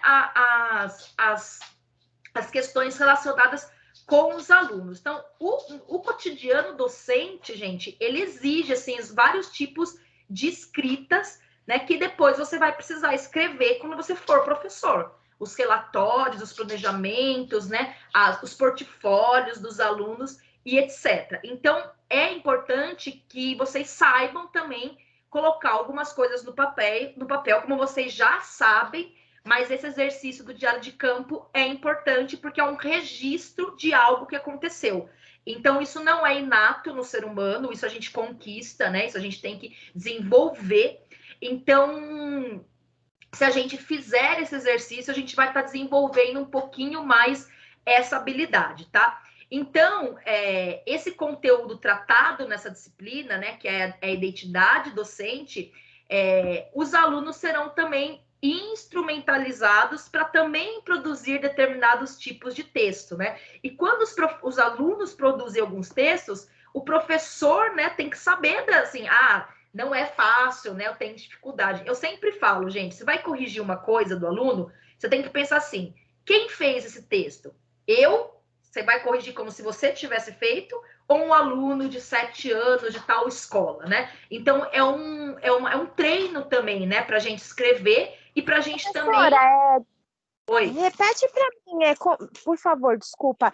as questões relacionadas com os alunos. Então, o cotidiano docente, gente, ele exige, assim, vários tipos de escritas, né, que depois você vai precisar escrever quando você for professor. Os relatórios, os planejamentos, né, os portfólios dos alunos e etc. Então, é importante que vocês saibam também colocar algumas coisas no papel, como vocês já sabem, mas esse exercício do diário de campo é importante porque é um registro de algo que aconteceu. Então, isso não é inato no ser humano, isso a gente conquista, né? Isso a gente tem que desenvolver. Então, se a gente fizer esse exercício, a gente vai estar desenvolvendo um pouquinho mais essa habilidade, tá? Então, esse conteúdo tratado nessa disciplina, né, que é a identidade docente, os alunos serão também instrumentalizados para também produzir determinados tipos de texto, né? E quando os alunos produzem alguns textos, o professor, né, tem que saber, assim, não é fácil, né? Eu tenho dificuldade. Eu sempre falo, gente, você vai corrigir uma coisa do aluno, você tem que pensar assim, quem fez esse texto? Você vai corrigir como se você tivesse feito, ou um aluno de 7 anos de tal escola, né? Então, é um treino também, né? Para a gente escrever e para a gente também... Oi. Repete para mim, por favor, desculpa.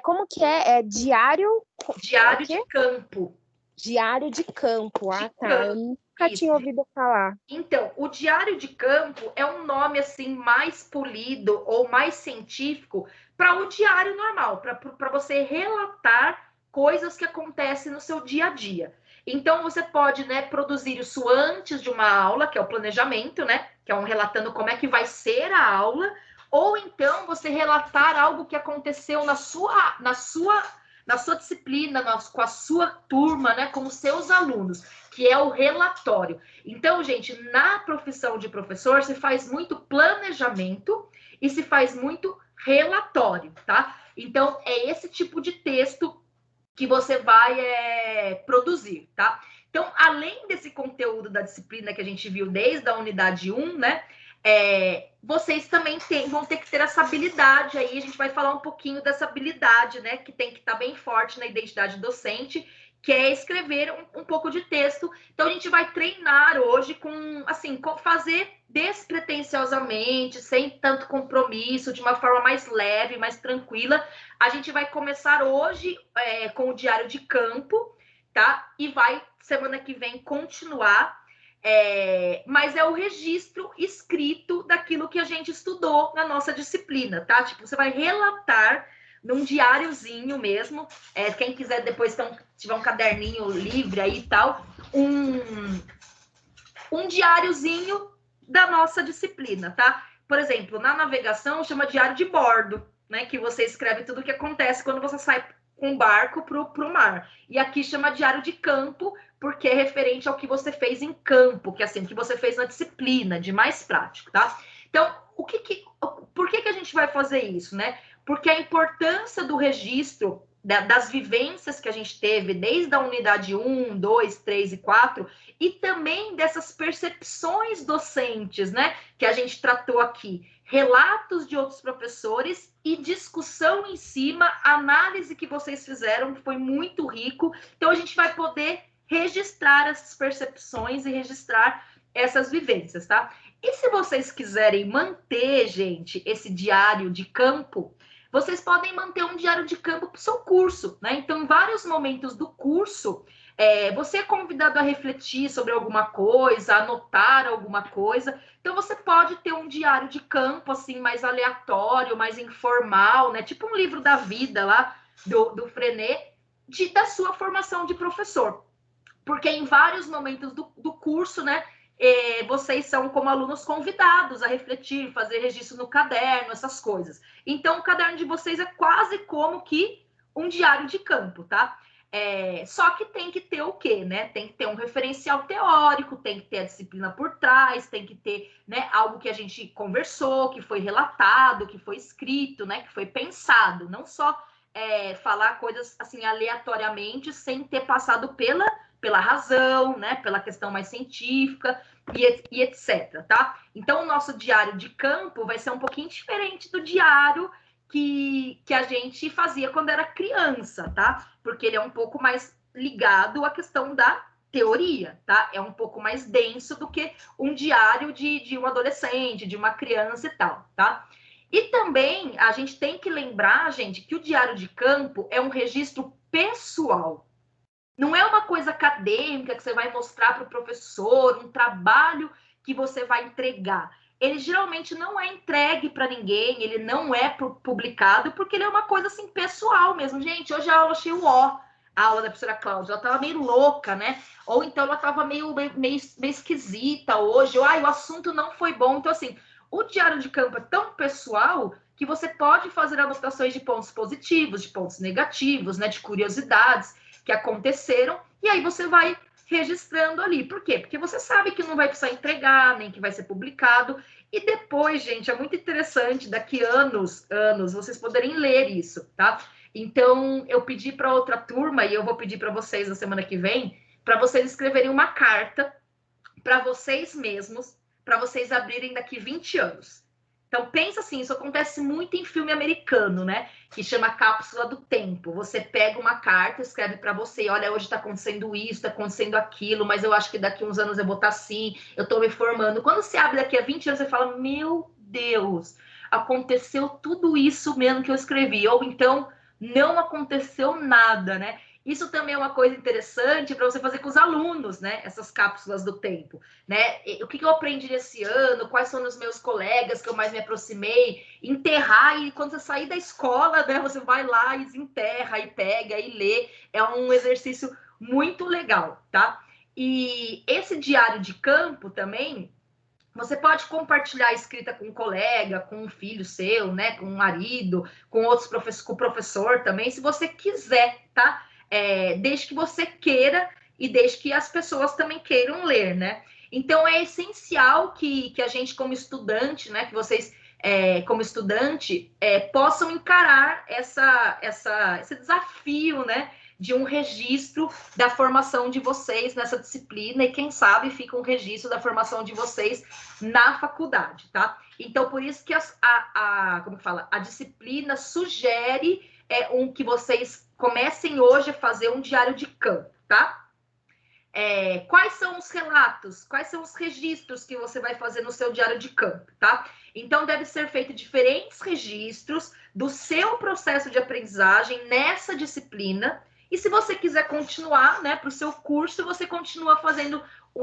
Como que é? Diário... Diário de campo. Diário de campo, tá. Eu nunca tinha ouvido falar. Então, o diário de campo é um nome, assim, mais polido ou mais científico para o diário normal, para você relatar coisas que acontecem no seu dia a dia. Então, você pode, né, produzir isso antes de uma aula, que é o planejamento, né, que é relatando como é que vai ser a aula, ou então você relatar algo que aconteceu na sua disciplina, com a sua turma, né, com os seus alunos, que é o relatório. Então, gente, na profissão de professor, se faz muito planejamento e se faz muito relatório, tá? Então, é esse tipo de texto que você vai produzir, tá? Então, além desse conteúdo da disciplina que a gente viu desde a unidade 1, né, vocês também vão ter que ter essa habilidade aí, a gente vai falar um pouquinho dessa habilidade, né, que tem que estar bem forte na identidade docente, que é escrever um pouco de texto. Então, a gente vai treinar hoje com fazer despretensiosamente, sem tanto compromisso, de uma forma mais leve, mais tranquila. A gente vai começar hoje com o diário de campo, tá? E vai, semana que vem, continuar. Mas é o registro escrito daquilo que a gente estudou na nossa disciplina, tá? Tipo, você vai relatar num diáriozinho mesmo, quem quiser depois tiver um caderninho livre aí e tal, um diáriozinho da nossa disciplina, tá? Por exemplo, na navegação chama diário de bordo, né? Que você escreve tudo o que acontece quando você sai com um barco pro mar. E aqui chama diário de campo, porque é referente ao que você fez em campo, que é assim, o que você fez na disciplina, de mais prático, tá? Então, por que a gente vai fazer isso, né? Porque a importância do registro das vivências que a gente teve desde a unidade 1, 2, 3 e 4, e também dessas percepções docentes, né, que a gente tratou aqui, relatos de outros professores e discussão em cima, análise que vocês fizeram, que foi muito rico. Então, a gente vai poder registrar essas percepções e registrar essas vivências, tá? E se vocês quiserem manter, gente, esse diário de campo, vocês podem manter um diário de campo para o seu curso, né? Então, em vários momentos do curso, você é convidado a refletir sobre alguma coisa, anotar alguma coisa. Então, você pode ter um diário de campo, assim, mais aleatório, mais informal, né? Tipo um livro da vida lá, do Freinet, da sua formação de professor. Porque em vários momentos do curso, né? Vocês são, como alunos, convidados a refletir, fazer registro no caderno, essas coisas. Então, o caderno de vocês é quase como que um diário de campo, tá? Só que tem que ter o quê, né? Tem que ter um referencial teórico, tem que ter a disciplina por trás, tem que ter, né, algo que a gente conversou, que foi relatado, que foi escrito, né, que foi pensado. Não só falar coisas assim aleatoriamente, sem ter passado pela razão, né, pela questão mais científica e etc, tá? Então, o nosso diário de campo vai ser um pouquinho diferente do diário que a gente fazia quando era criança, tá? Porque ele é um pouco mais ligado à questão da teoria, tá? É um pouco mais denso do que um diário de um adolescente, de uma criança e tal, tá? E também, a gente tem que lembrar, gente, que o diário de campo é um registro pessoal. Não é uma coisa acadêmica que você vai mostrar para o professor, um trabalho que você vai entregar. Ele geralmente não é entregue para ninguém, ele não é publicado, porque ele é uma coisa assim pessoal mesmo. Gente, hoje a aula achei o ó. a aula da professora Cláudia, ela estava meio louca, né? Ou então ela estava meio esquisita hoje, ou o assunto não foi bom. Então, assim, o diário de campo é tão pessoal que você pode fazer anotações de pontos positivos, de pontos negativos, né? De curiosidades que aconteceram, e aí você vai registrando ali. Por quê? Porque você sabe que não vai precisar entregar, nem que vai ser publicado. E depois, gente, é muito interessante, daqui anos, vocês poderem ler isso, tá? Então, eu pedi para outra turma, e eu vou pedir para vocês na semana que vem, para vocês escreverem uma carta para vocês mesmos, para vocês abrirem daqui 20 anos. Então, pensa assim, isso acontece muito em filme americano, né? Que chama Cápsula do Tempo. Você pega uma carta, escreve para você, olha, hoje está acontecendo isso, está acontecendo aquilo, mas eu acho que daqui uns anos eu vou estar assim, eu estou me formando. Quando você abre daqui a 20 anos, você fala, meu Deus, aconteceu tudo isso mesmo que eu escrevi. Ou então, não aconteceu nada, né? Isso também é uma coisa interessante para você fazer com os alunos, né? Essas cápsulas do tempo, né? O que eu aprendi nesse ano, quais são os meus colegas que eu mais me aproximei, enterrar, e quando você sair da escola, né? Você vai lá e desenterra, e pega, e lê. É um exercício muito legal, tá? E esse diário de campo também, você pode compartilhar a escrita com um colega, com um filho seu, né? Com um marido, com outros professores, com o professor também, se você quiser, tá? Desde que você queira e desde que as pessoas também queiram ler, né? Então, é essencial que a gente, como estudante, né? Que vocês, como estudante, possam encarar esse desafio, né? De um registro da formação de vocês nessa disciplina e, quem sabe, fica um registro da formação de vocês na faculdade, tá? Então, por isso que a disciplina sugere que vocês comecem hoje a fazer um diário de campo, tá? Quais são os relatos, quais são os registros que você vai fazer no seu diário de campo, tá? Então, deve ser feito diferentes registros do seu processo de aprendizagem nessa disciplina. E se você quiser continuar, né, para o seu curso, você continua fazendo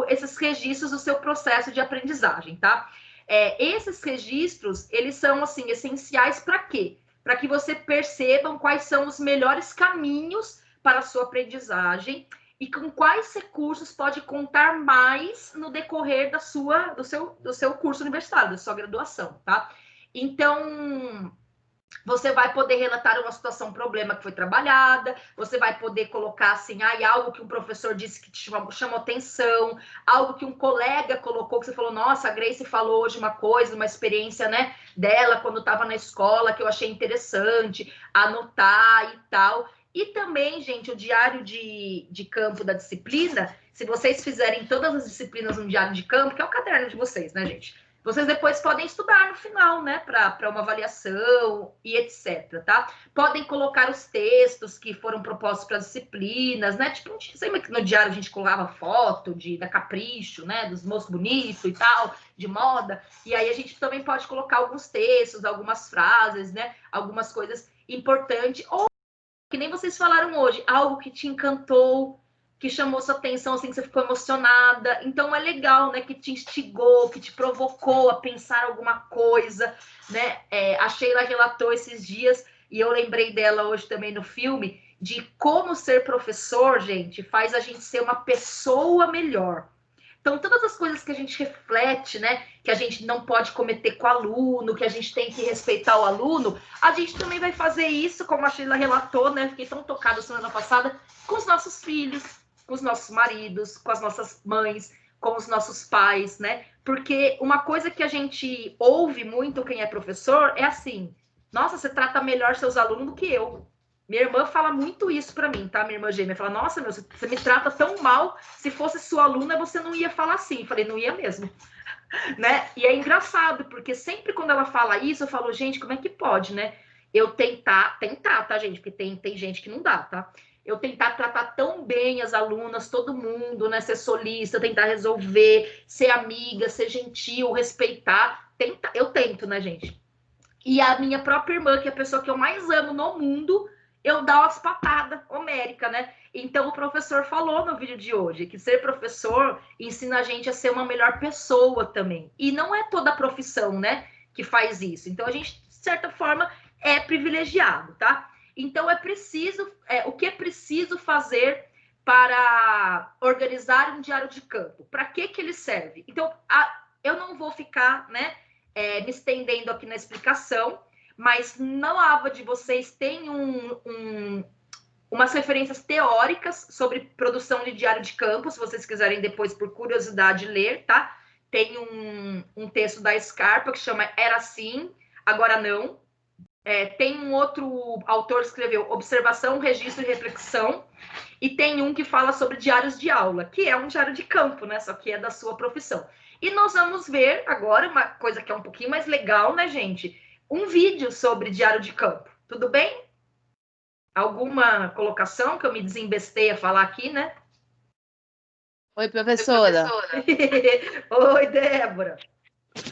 esses registros do seu processo de aprendizagem, tá? Esses registros, eles são, assim, essenciais para quê? Para que você percebam quais são os melhores caminhos para a sua aprendizagem e com quais recursos pode contar mais no decorrer do seu curso universitário, da sua graduação, tá? Então, você vai poder relatar uma situação, um problema que foi trabalhada, você vai poder colocar, assim, algo que um professor disse que te chamou atenção, algo que um colega colocou, que você falou, nossa, a Grace falou hoje uma coisa, uma experiência, né, dela quando estava na escola, que eu achei interessante, anotar e tal. E também, gente, o diário de campo da disciplina, se vocês fizerem todas as disciplinas no diário de campo, que é o caderno de vocês, né, gente? Vocês depois podem estudar no final, né, para uma avaliação e etc, tá? Podem colocar os textos que foram propostos para disciplinas, né? Tipo, sempre que no diário a gente colocava foto da Capricho, né, dos moços bonitos e tal, de moda, e aí a gente também pode colocar alguns textos, algumas frases, né, algumas coisas importantes, ou que nem vocês falaram hoje, algo que te encantou, que chamou sua atenção, assim, que você ficou emocionada. Então, é legal, né? Que te instigou, que te provocou a pensar alguma coisa, né? A Sheila relatou esses dias, e eu lembrei dela hoje também no filme, de como ser professor, gente, faz a gente ser uma pessoa melhor. Então, todas as coisas que a gente reflete, né? Que a gente não pode cometer com o aluno, que a gente tem que respeitar o aluno, a gente também vai fazer isso, como a Sheila relatou, né? Fiquei tão tocada semana passada, com os nossos filhos, com os nossos maridos, com as nossas mães, com os nossos pais, né? Porque uma coisa que a gente ouve muito, quem é professor, é assim, nossa, você trata melhor seus alunos do que eu. Minha irmã fala muito isso para mim, tá? Minha irmã gêmea fala, nossa, meu, você me trata tão mal, se fosse sua aluna, você não ia falar assim. Eu falei, não ia mesmo. Né? E é engraçado, porque sempre quando ela fala isso, eu falo, gente, como é que pode, né? Eu tentar, tá, gente? Porque tem gente que não dá, tá? Eu tentar tratar tão bem as alunas, todo mundo, né? Ser solista, tentar resolver, ser amiga, ser gentil, respeitar. Eu tento, né, gente? E a minha própria irmã, que é a pessoa que eu mais amo no mundo, eu dou umas patadas homéricas, né? Então, o professor falou no vídeo de hoje que ser professor ensina a gente a ser uma melhor pessoa também. E não é toda a profissão, né, que faz isso. Então, a gente, de certa forma, é privilegiado, tá? Então, o que é preciso fazer para organizar um diário de campo? Para que ele serve? Então, eu não vou ficar, né, me estendendo aqui na explicação, mas na aba de vocês tem umas referências teóricas sobre produção de diário de campo, se vocês quiserem depois, por curiosidade, ler, tá? Tem um texto da Scarpa que chama Era Assim, Agora Não. Tem um outro autor que escreveu Observação, Registro e Reflexão, e tem um que fala sobre diários de aula, que é um diário de campo, né? Só que é da sua profissão. E nós vamos ver agora uma coisa que é um pouquinho mais legal, né, gente? Um vídeo sobre diário de campo. Tudo bem? Alguma colocação que eu me desembestei a falar aqui, né? Oi, professora. Oi, Débora.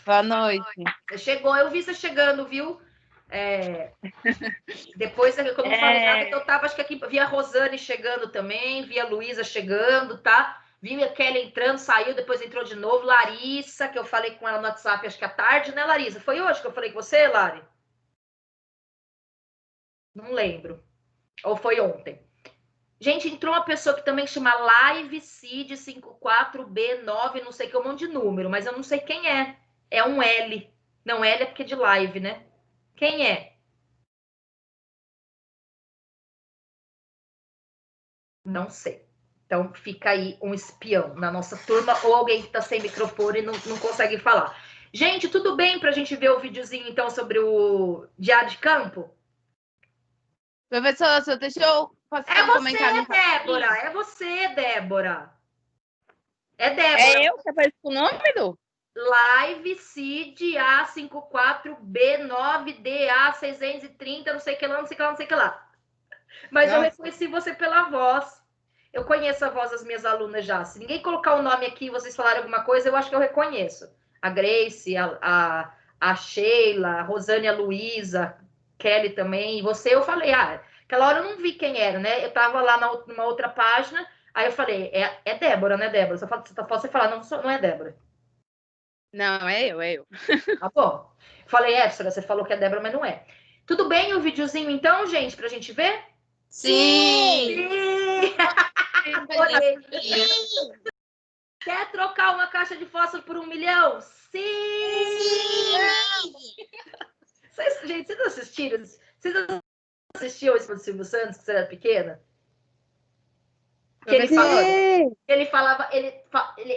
Boa noite. Você chegou, eu vi você chegando, viu? Depois que eu não falei nada, que eu tava, acho que aqui, vi a Rosane chegando também, vi a Luísa chegando, tá? Vi a Kelly entrando, saiu, depois entrou de novo. Larissa, que eu falei com ela no WhatsApp, acho que à tarde, né, Larissa? Foi hoje que eu falei com você, Lari? Não lembro. Ou foi ontem? Gente, entrou uma pessoa que também chama Live Cid 54B9, não sei que é um monte de número, mas eu não sei quem é. É um L. Não, L é porque é de live, né? Quem é? Não sei. Então, fica aí um espião na nossa turma ou alguém que está sem microfone e não consegue falar. Gente, tudo bem para a gente ver o videozinho, então, sobre o diário de campo? Professora, deixa eu passar um comentário. Débora, é você, Débora. É Débora. É eu que apareço com o número? Live Cid A54B9DA630, não sei o que lá, não sei o que lá, não sei o que lá. Mas eu reconheci você pela voz. Eu conheço a voz das minhas alunas já. Se ninguém colocar o nome aqui e vocês falarem alguma coisa, eu acho que eu reconheço. A Grace, a Sheila, a Rosane, a Luísa, Kelly também. E você, eu falei, aquela hora eu não vi quem era, né? Eu tava lá numa outra página, aí eu falei, é Débora, né, Débora? Só você falar, não é Débora. Não, é eu. Tá bom. Falei, você falou que é Débora, mas não é. Tudo bem o videozinho, então, gente, pra gente ver? Sim! Quer trocar uma caixa de fósforo por 1 milhão? Sim! Gente, vocês assistiram? Vocês assistiam isso do Silvio Santos, que você era pequena? Ele falava, ele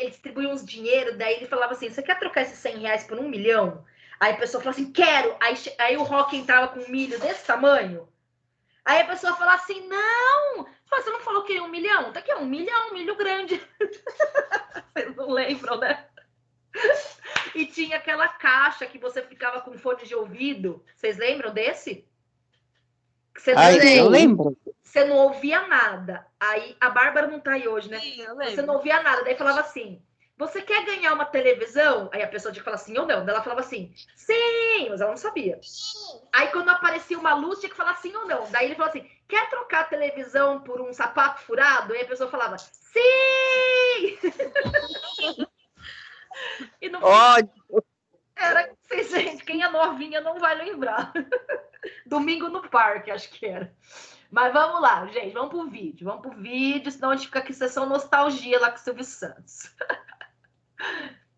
distribuía uns dinheiro, daí ele falava assim, você quer trocar esses 100 reais por 1 milhão? Aí a pessoa falava assim, quero! Aí o Rock entrava com um milho desse tamanho. Aí a pessoa falava assim, não! Você não falou que queria 1 milhão? Tá aqui, 1 milhão, um milho grande. Vocês não lembram, né? E tinha aquela caixa que você ficava com fone de ouvido. Vocês lembram desse? Eu lembro. Você não ouvia nada. Aí, a Bárbara não tá aí hoje, né? Sim, eu lembro. Você não ouvia nada. Daí falava assim, você quer ganhar uma televisão? Aí a pessoa tinha que falar sim ou não. Daí ela falava assim, sim, mas ela não sabia. Aí quando aparecia uma luz, tinha que falar sim ou não. Daí ele falou assim, quer trocar a televisão por um sapato furado? Aí a pessoa falava, sim! E não... Era, gente, quem é novinha não vai lembrar. Domingo no parque, acho que era. Mas vamos lá, gente, vamos pro vídeo, senão a gente fica aqui sessão nostalgia lá com o Silvio Santos.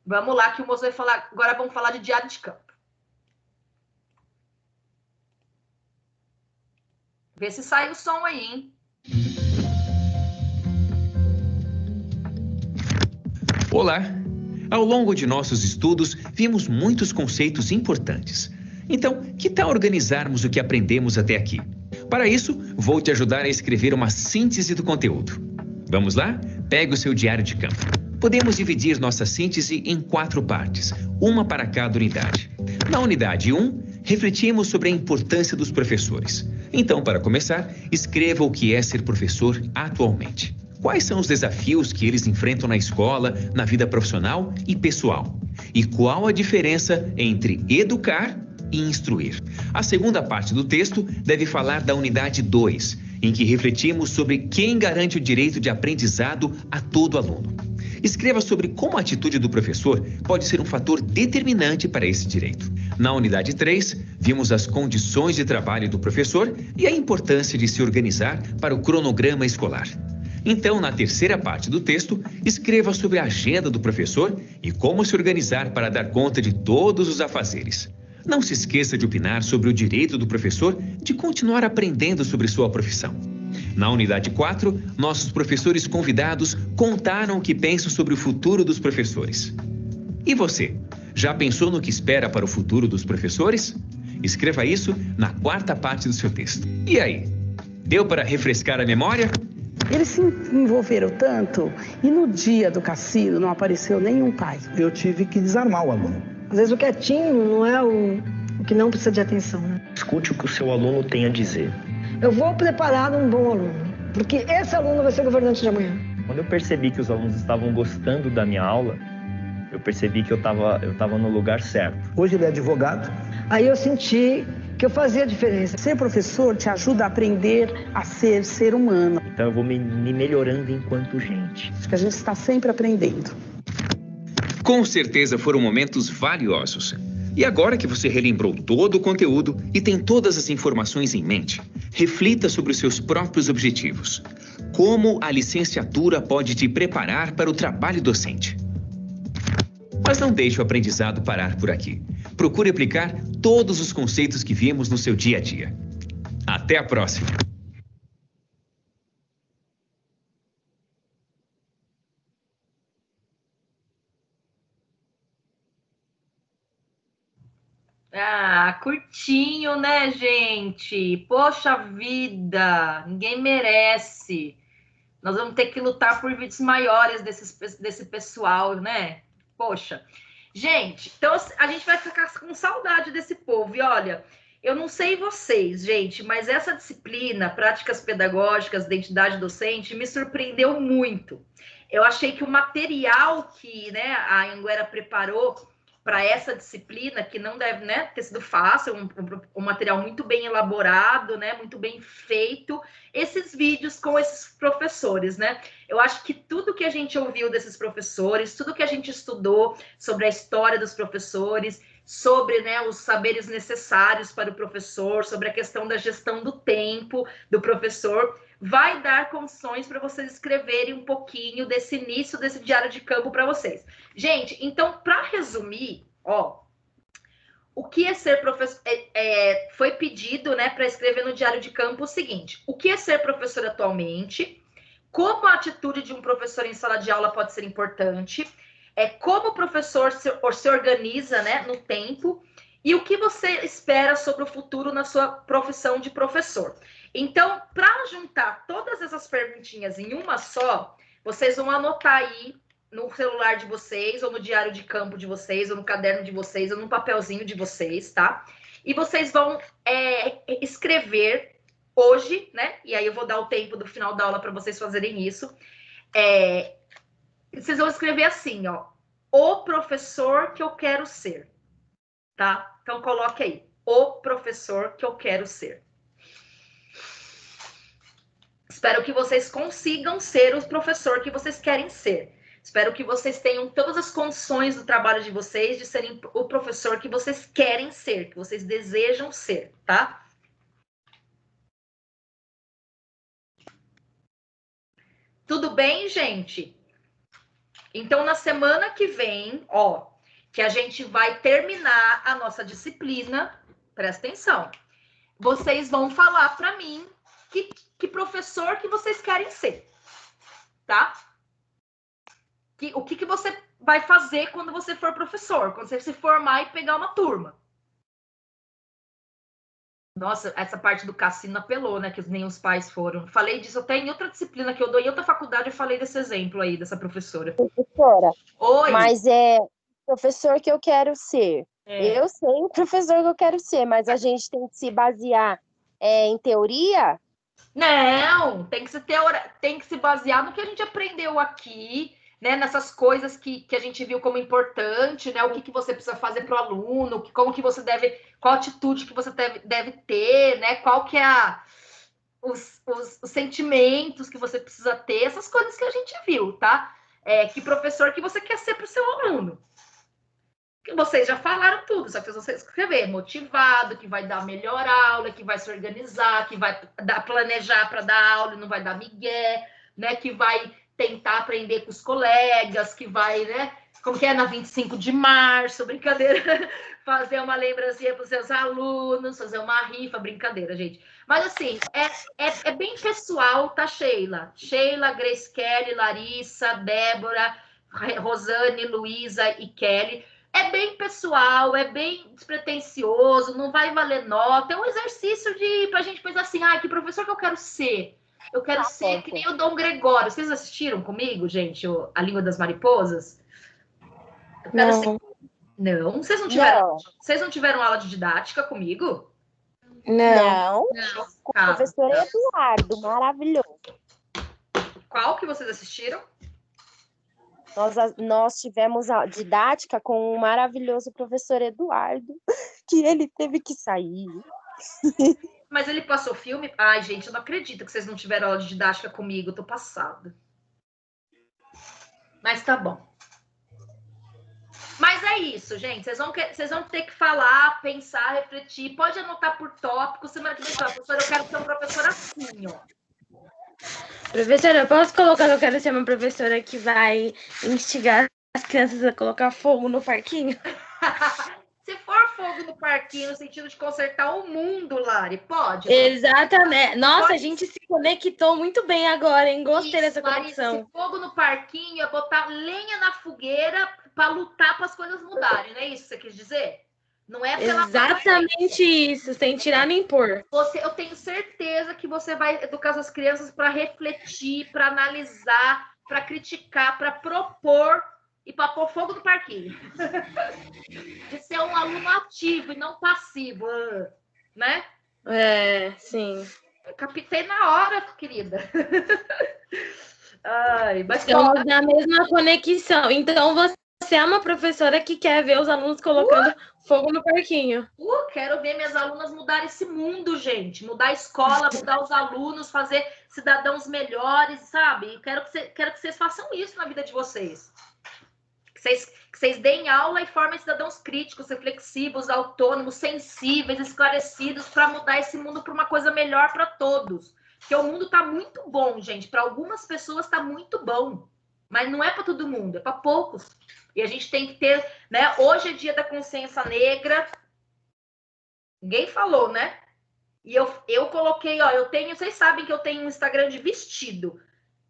Vamos lá, que o moço vai falar, agora vamos falar de diário de campo. Vê se sai o som aí, hein? Olá! Ao longo de nossos estudos, vimos muitos conceitos importantes. Então, que tal organizarmos o que aprendemos até aqui? Para isso, vou te ajudar a escrever uma síntese do conteúdo. Vamos lá? Pegue o seu diário de campo. Podemos dividir nossa síntese em 4 partes, uma para cada unidade. Na unidade 1, refletimos sobre a importância dos professores. Então, para começar, escreva o que é ser professor atualmente. Quais são os desafios que eles enfrentam na escola, na vida profissional e pessoal? E qual a diferença entre educar e instruir? A segunda parte do texto deve falar da unidade 2, em que refletimos sobre quem garante o direito de aprendizado a todo aluno. Escreva sobre como a atitude do professor pode ser um fator determinante para esse direito. Na unidade 3, Vimos as condições de trabalho do professor e a importância de se organizar para o cronograma escolar. Então, na terceira parte do texto, escreva sobre a agenda do professor e como se organizar para dar conta de todos os afazeres. Não se esqueça de opinar sobre o direito do professor de continuar aprendendo sobre sua profissão. Na unidade 4, nossos professores convidados contaram o que pensam sobre o futuro dos professores. E você? Já pensou no que espera para o futuro dos professores? Escreva isso na quarta parte do seu texto. E aí? Deu para refrescar a memória? Eles se envolveram tanto e no dia do cassino não apareceu nenhum pai. Eu tive que desarmar o aluno. Às vezes o quietinho não é o que não precisa de atenção, né? Escute o que o seu aluno tem a dizer. Eu vou preparar um bom aluno, porque esse aluno vai ser governante de amanhã. Quando eu percebi que os alunos estavam gostando da minha aula, eu percebi que eu estava no lugar certo. Hoje ele é advogado. Aí eu senti que eu fazia diferença. Ser professor te ajuda a aprender a ser ser humano. Então eu vou me melhorando enquanto gente. Acho que a gente está sempre aprendendo. Com certeza foram momentos valiosos. E agora que você relembrou todo o conteúdo e tem todas as informações em mente, reflita sobre os seus próprios objetivos. Como a licenciatura pode te preparar para o trabalho docente? Mas não deixe o aprendizado parar por aqui. Procure aplicar todos os conceitos que vimos no seu dia a dia. Até a próxima! Ah, curtinho, né, gente? Poxa vida, ninguém merece. Nós vamos ter que lutar por vídeos maiores desse pessoal, né? Poxa. Gente, então a gente vai ficar com saudade desse povo. E olha, eu não sei vocês, gente, mas essa disciplina, práticas pedagógicas, identidade docente, me surpreendeu muito. Eu achei que o material que, né, a Anhanguera preparou para essa disciplina, que não deve, né, ter sido fácil, um material muito bem elaborado, né, muito bem feito, esses vídeos com esses professores, né? Eu acho que tudo que a gente ouviu desses professores, tudo que a gente estudou sobre a história dos professores, sobre, né, os saberes necessários para o professor, sobre a questão da gestão do tempo do professor, vai dar condições para vocês escreverem um pouquinho desse início desse diário de campo para vocês. Gente, então, para resumir, ó, o que é ser professor? Foi pedido, né, para escrever no diário de campo o seguinte: o que é ser professor atualmente? Como a atitude de um professor em sala de aula pode ser importante? Como o professor se organiza, né, no tempo? E o que você espera sobre o futuro na sua profissão de professor? Então, para juntar todas essas perguntinhas em uma só, vocês vão anotar aí no celular de vocês, ou no diário de campo de vocês, ou no caderno de vocês, ou no papelzinho de vocês, tá? E vocês vão escrever hoje, né? E aí eu vou dar o tempo do final da aula para vocês fazerem isso. Vocês vão escrever assim, ó: o professor que eu quero ser, tá? Então coloque aí: o professor que eu quero ser. Espero que vocês consigam ser o professor que vocês querem ser. Espero que vocês tenham todas as condições do trabalho de vocês de serem o professor que vocês querem ser, que vocês desejam ser, tá? Tudo bem, gente? Então, na semana que vem, ó, que a gente vai terminar a nossa disciplina, presta atenção, vocês vão falar para mim que professor que vocês querem ser, tá? O que você vai fazer quando você for professor, quando você se formar e pegar uma turma. Nossa, essa parte do cassino apelou, né? Que nem os pais foram. Falei disso até em outra disciplina que eu dou, em outra faculdade eu falei desse exemplo aí, dessa professora. Professora, oi. Mas é professor que eu quero ser. Eu sei o professor que eu quero ser, mas a gente tem que se basear em teoria? Não, tem que se basear no que a gente aprendeu aqui, né, nessas coisas que a gente viu como importante, né, o que você precisa fazer para o aluno, como que você deve, qual atitude que você deve ter, né, qual que é os sentimentos que você precisa ter, essas coisas que a gente viu, tá? Que professor que você quer ser para o seu aluno. que vocês já falaram tudo, só que vocês escrever motivado, que vai dar a melhor aula, que vai se organizar, que vai planejar para dar aula e não vai dar migué, né? Que vai tentar aprender com os colegas, que vai, né? Como que é na 25 de março, brincadeira, fazer uma lembrancinha para os seus alunos, fazer uma rifa, brincadeira, gente. Mas assim, é bem pessoal, tá, Sheila? Sheila, Grace Kelly, Larissa, Débora, Rosane, Luísa e Kelly. É bem pessoal, é bem despretensioso, não vai valer nota. É um exercício pra gente pensar assim, que professor que eu quero ser? Eu quero ser que nem o Dom Gregório. Vocês assistiram comigo, gente, A Língua das Mariposas? Eu quero ser... Não, vocês não tiveram aula de didática comigo? Não. Com o professor Eduardo, maravilhoso. Qual que vocês assistiram? Nós tivemos a didática com o maravilhoso professor Eduardo, que ele teve que sair. Mas ele passou filme? Ai, gente, eu não acredito que vocês não tiveram aula de didática comigo, eu tô passada. Mas tá bom. Mas é isso, gente. Vocês vão ter que falar, pensar, refletir. Pode anotar por tópico. Semana que vem, professora, eu quero ser um professor assim, ó. Professora, eu posso colocar que eu quero ser uma professora que vai instigar as crianças a colocar fogo no parquinho? Se for fogo no parquinho, no sentido de consertar o mundo, Lari, pode? Exatamente. Nossa, pode. A gente se conectou muito bem agora, hein? Gostei dessa conexão. Se fogo no parquinho é botar lenha na fogueira para lutar para as coisas mudarem, não é isso que você quis dizer? Não é pela exatamente isso, sem tirar nem pôr. Eu tenho certeza que você vai educar as crianças para refletir, para analisar, para criticar, para propor e para pôr fogo no parquinho. De ser um aluno ativo e não passivo, né? É, sim. Eu captei na hora, querida. Ai, mas estamos na mesma conexão. Então, você é uma professora que quer ver os alunos colocando fogo no parquinho. Quero ver minhas alunas mudar esse mundo, gente. Mudar a escola, mudar os alunos, fazer cidadãos melhores, sabe? Quero que vocês façam isso na vida de vocês. Que vocês deem aula e formem cidadãos críticos, reflexivos, autônomos, sensíveis, esclarecidos, para mudar esse mundo para uma coisa melhor para todos. Porque o mundo está muito bom, gente. Para algumas pessoas está muito bom. Mas não é para todo mundo, é para poucos. E a gente tem que ter, né? Hoje é dia da consciência negra. Ninguém falou, né? E eu coloquei, vocês sabem que eu tenho um Instagram de vestido.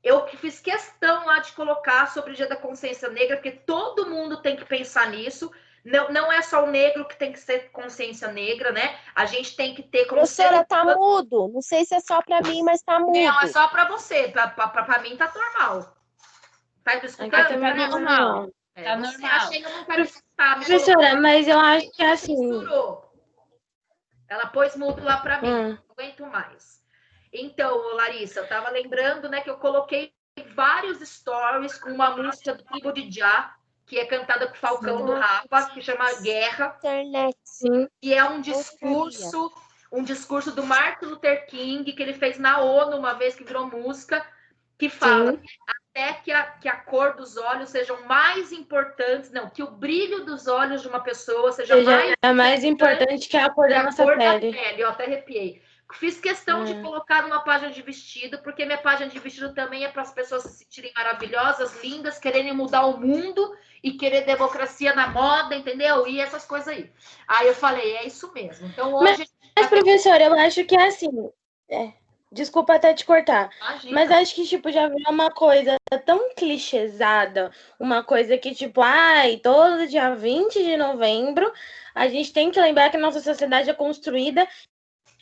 Eu fiz questão lá de colocar sobre o dia da consciência negra, porque todo mundo tem que pensar nisso. Não é só o negro que tem que ser consciência negra, né? A gente tem que ter... Professora, tá mudo. Não sei se é só para mim, mas tá mudo. Não, é só para você. Para mim tá normal. Tá me escutando? Tá normal. Tá normal. Achei que eu não quero escutar. Professora, mas eu acho que é assim... Misturou. Ela pôs mudo lá para mim. Não aguento mais. Então, Larissa, eu tava lembrando, né, que eu coloquei vários stories com uma música do Tribo de Já, que é cantada com o Falcão do Rapa, que chama Guerra. Internet, sim. E é um discurso do Martin Luther King, que ele fez na ONU uma vez, que virou música, que fala... Sim. Até que a cor dos olhos sejam mais importantes, que o brilho dos olhos de uma pessoa seja mais importante que a cor da nossa pele. Eu até arrepiei. Fiz questão de colocar numa página de vestido, porque minha página de vestido também é para as pessoas se sentirem maravilhosas, lindas, quererem mudar o mundo e querer democracia na moda, entendeu? E essas coisas aí. Aí eu falei, é isso mesmo. Então hoje... Mas professora, eu acho que é assim... Desculpa até te cortar, imagina. Mas acho que, já virou uma coisa tão clichêsada, uma coisa que, todo dia 20 de novembro, a gente tem que lembrar que a nossa sociedade é construída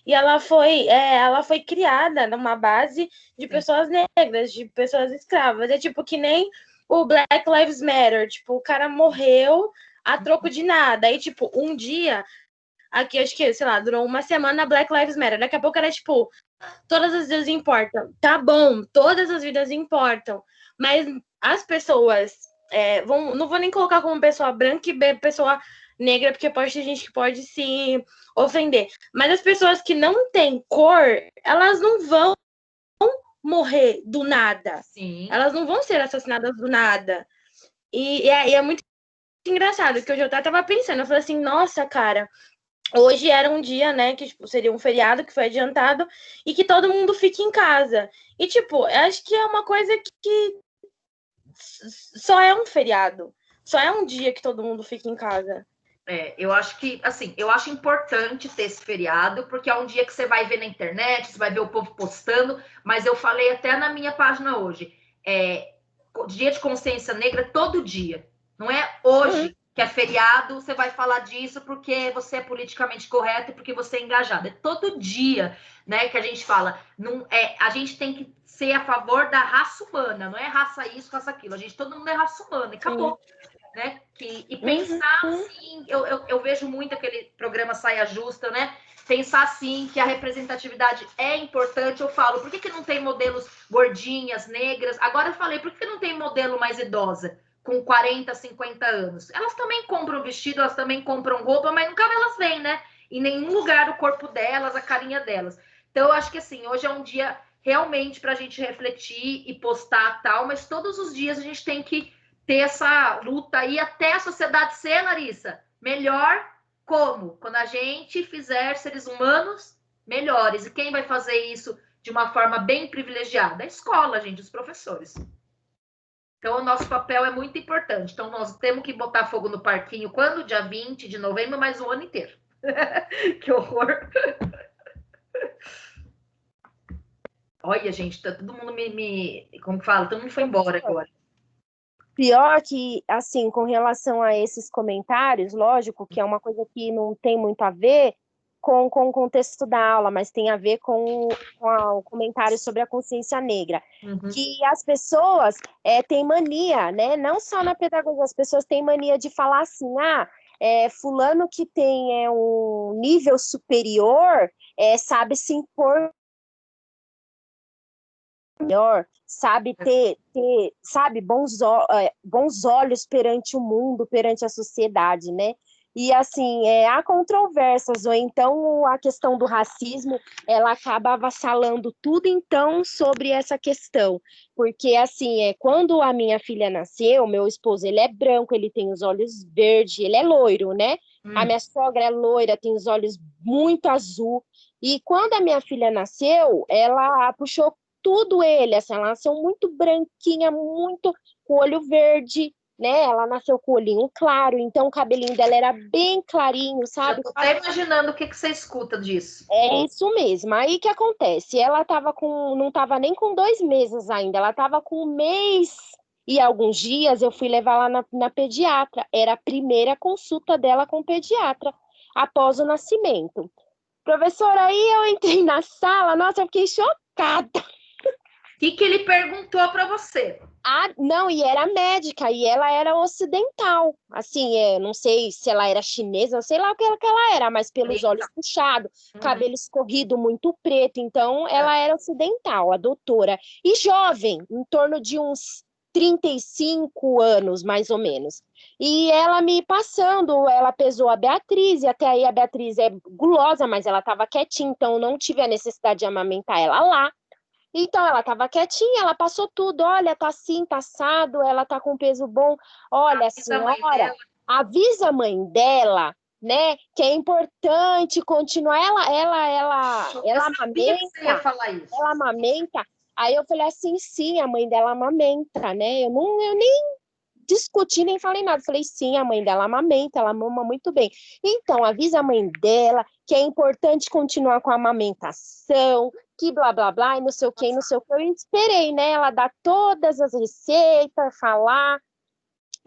e ela foi criada numa base de pessoas negras, de pessoas escravas. É que nem o Black Lives Matter, o cara morreu a troco de nada. Aí, um dia... Aqui, acho que, durou uma semana Black Lives Matter. Daqui a pouco era, todas as vidas importam. Tá bom, todas as vidas importam. Mas as pessoas... não vou nem colocar como pessoa branca e pessoa negra, porque pode ter gente que pode se ofender. Mas as pessoas que não têm cor, elas não vão morrer do nada. Sim. Elas não vão ser assassinadas do nada. E é muito engraçado, que hoje eu até tava pensando, eu falei assim, nossa, cara, hoje era um dia, né, que tipo, seria um feriado que foi adiantado e que todo mundo fica em casa. E, tipo, eu acho que é uma coisa que só é um feriado. Só é um dia que todo mundo fica em casa. Eu acho que, assim, eu acho importante ter esse feriado, porque é um dia que você vai ver na internet, você vai ver o povo postando, mas eu falei até na minha página hoje, dia de consciência negra todo dia, não é hoje que é feriado, você vai falar disso porque você é politicamente correto e porque você é engajado, é todo dia, né, que a gente fala, não a gente tem que ser a favor da raça humana, não é raça isso, raça aquilo, todo mundo é raça humana, e acabou. Né? E pensar assim, eu vejo muito aquele programa Saia Justa, né? Pensar assim que a representatividade é importante. Eu falo, por que não tem modelos gordinhas, negras? Agora eu falei, por que não tem modelo mais idosa, com 40, 50 anos? Elas também compram vestido, elas também compram roupa, mas nunca elas vêm, né? Em nenhum lugar o corpo delas, a carinha delas. Então eu acho que assim, hoje é um dia realmente para a gente refletir e postar tal, mas todos os dias a gente tem que ter essa luta aí até a sociedade ser, Larissa, melhor como? Quando a gente fizer seres humanos melhores. E quem vai fazer isso de uma forma bem privilegiada? A escola, gente, os professores. Então, o nosso papel é muito importante. Então, nós temos que botar fogo no parquinho quando? Dia 20 de novembro, mais um ano inteiro. Que horror! Olha, gente, tá todo mundo como fala? Todo mundo foi embora agora. Pior que, assim, com relação a esses comentários, lógico que é uma coisa que não tem muito a ver com o contexto da aula, mas tem a ver com o comentário sobre a consciência negra. Que as pessoas têm mania, né? Não só na pedagogia, as pessoas têm mania de falar assim, fulano que tem um nível superior sabe se impor melhor, sabe sabe, bons olhos perante o mundo, perante a sociedade, né? E, assim, há controvérsias, ou então a questão do racismo, ela acaba avassalando tudo, então, sobre essa questão. Porque, assim, quando a minha filha nasceu, meu esposo, ele é branco, ele tem os olhos verdes, ele é loiro, né? A minha sogra é loira, tem os olhos muito azul. E quando a minha filha nasceu, ela puxou tudo ele, assim, ela nasceu muito branquinha, muito com olho verde, né? Ela nasceu com o olhinho claro, então o cabelinho dela era bem clarinho, sabe? Eu tô até imaginando o que você escuta disso. É isso mesmo. Aí o que acontece? Ela não tava nem com 2 meses ainda, ela tava com 1 mês e alguns dias eu fui levar lá na pediatra. Era a primeira consulta dela com o pediatra após o nascimento. Professora, aí eu entrei na sala, nossa, eu fiquei chocada. O que ele perguntou para você? Não, e era médica, e ela era ocidental, assim, não sei se ela era chinesa, não sei lá o que ela era, mas pelos olhos puxados, cabelo escorrido, muito preto, então ela era ocidental, a doutora, e jovem, em torno de uns 35 anos, mais ou menos. E ela me passando, ela pesou a Beatriz, e até aí a Beatriz é gulosa, mas ela estava quietinha, então não tive a necessidade de amamentar ela lá. Então, ela estava quietinha, ela passou tudo, olha, tá assim, tá assado, ela tá com peso bom, olha, senhora, avisa a mãe dela, né, que é importante continuar, ela amamenta, ela amamenta, aí eu falei assim, sim, a mãe dela amamenta, né, eu nem discuti, nem falei nada, falei, sim, a mãe dela amamenta, ela mama muito bem, então, avisa a mãe dela que é importante continuar com a amamentação, que blá, blá, blá, e não sei o que, não sei o que. Eu esperei, né? Ela dar todas as receitas, falar.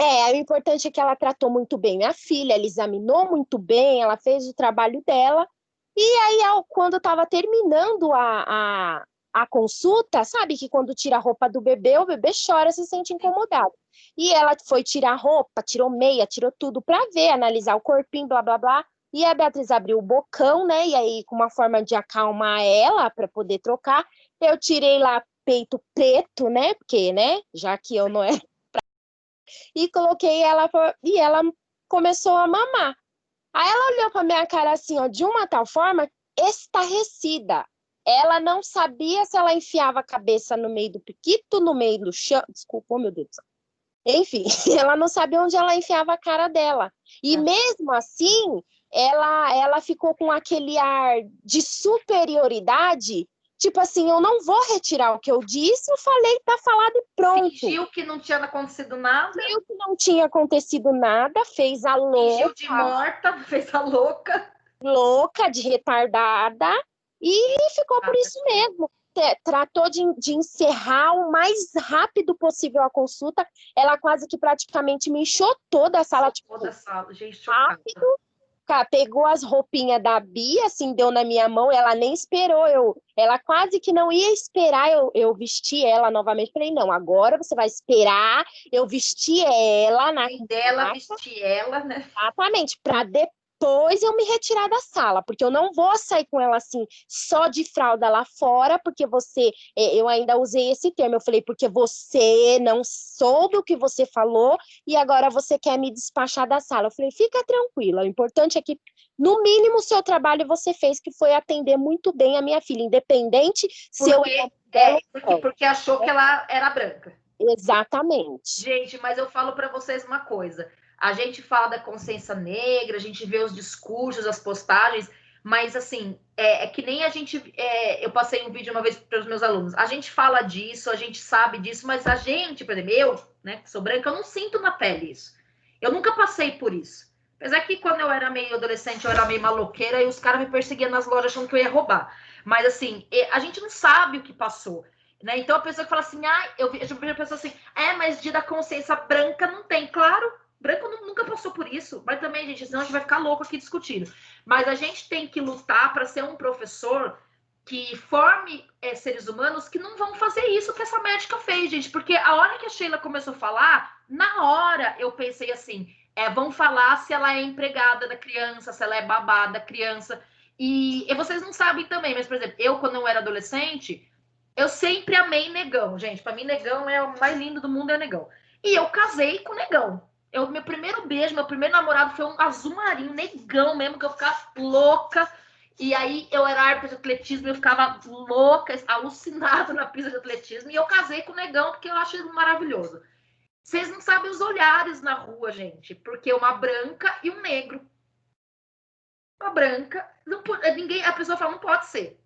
O importante é que ela tratou muito bem minha filha, ela examinou muito bem, ela fez o trabalho dela. E aí, quando estava terminando a consulta, sabe que quando tira a roupa do bebê, o bebê chora, se sente incomodado. E ela foi tirar a roupa, tirou meia, tirou tudo para ver, analisar o corpinho, blá, blá, blá. E a Beatriz abriu o bocão, né? E aí, com uma forma de acalmar ela, para poder trocar, eu tirei lá peito preto, né? Porque, né? Já que eu não era. E coloquei ela, e ela começou a mamar. Aí ela olhou para minha cara assim, ó, de uma tal forma, estarrecida. Ela não sabia se ela enfiava a cabeça no meio do piquito, no meio do chão. Desculpa, oh, meu Deus. Enfim, ela não sabia onde ela enfiava a cara dela. E mesmo assim, ela ficou com aquele ar de superioridade, tipo assim, eu não vou retirar o que eu disse, eu falei, tá falado e pronto. Fingiu que não tinha acontecido nada. Fingiu que não tinha acontecido nada, fez a louca. Fingiu de morta, fez a louca. Louca, de retardada, e ficou por isso mesmo. Tratou de encerrar o mais rápido possível a consulta. Ela quase que praticamente me enxotou da sala, tipo, gente, rápido. Pegou as roupinhas da Bia, assim, deu na minha mão, ela nem esperou. Ela quase que não ia esperar eu vestir ela novamente. Falei, não, agora você vai esperar eu vestir ela na dela, vestir ela, né? Exatamente, para depois eu me retirar da sala, porque eu não vou sair com ela assim, só de fralda lá fora, porque eu ainda usei esse termo, eu falei, porque você não soube o que você falou e agora você quer me despachar da sala. Eu falei, fica tranquila, o importante é que, no mínimo, o seu trabalho você fez, que foi atender muito bem a minha filha, independente se eu... Porque achou que ela era branca. Exatamente. Gente, mas eu falo para vocês uma coisa. A gente fala da consciência negra, a gente vê os discursos, as postagens, mas assim, é que nem a gente... eu passei um vídeo uma vez para os meus alunos. A gente fala disso, a gente sabe disso, mas a gente, por exemplo, eu, né, que sou branca, eu não sinto na pele isso. Eu nunca passei por isso. Apesar que quando eu era meio adolescente, eu era meio maloqueira e os caras me perseguiam nas lojas achando que eu ia roubar. Mas assim, a gente não sabe o que passou. Né? Então a pessoa que fala assim, eu vejo a pessoa assim, mas dia da consciência branca não tem. Claro, branco nunca passou por isso. Mas também, gente, senão a gente vai ficar louco aqui discutindo. Mas a gente tem que lutar para ser um professor que forme seres humanos que não vão fazer isso que essa médica fez, gente. Porque a hora que a Sheila começou a falar, na hora eu pensei assim, vão falar se ela é empregada da criança, se ela é babá da criança. E vocês não sabem também, mas, por exemplo, eu, quando eu era adolescente, eu sempre amei negão, gente. Para mim, negão é o mais lindo do mundo, é negão. E eu casei com negão. Meu primeiro beijo, meu primeiro namorado foi um azul marinho, negão mesmo, que eu ficava louca. E aí eu era árbitra de atletismo, eu ficava louca, alucinada na pista de atletismo. E eu casei com negão porque eu acho ele maravilhoso. Vocês não sabem os olhares na rua, gente. Porque uma branca e um negro. Uma branca, a pessoa fala, não pode ser.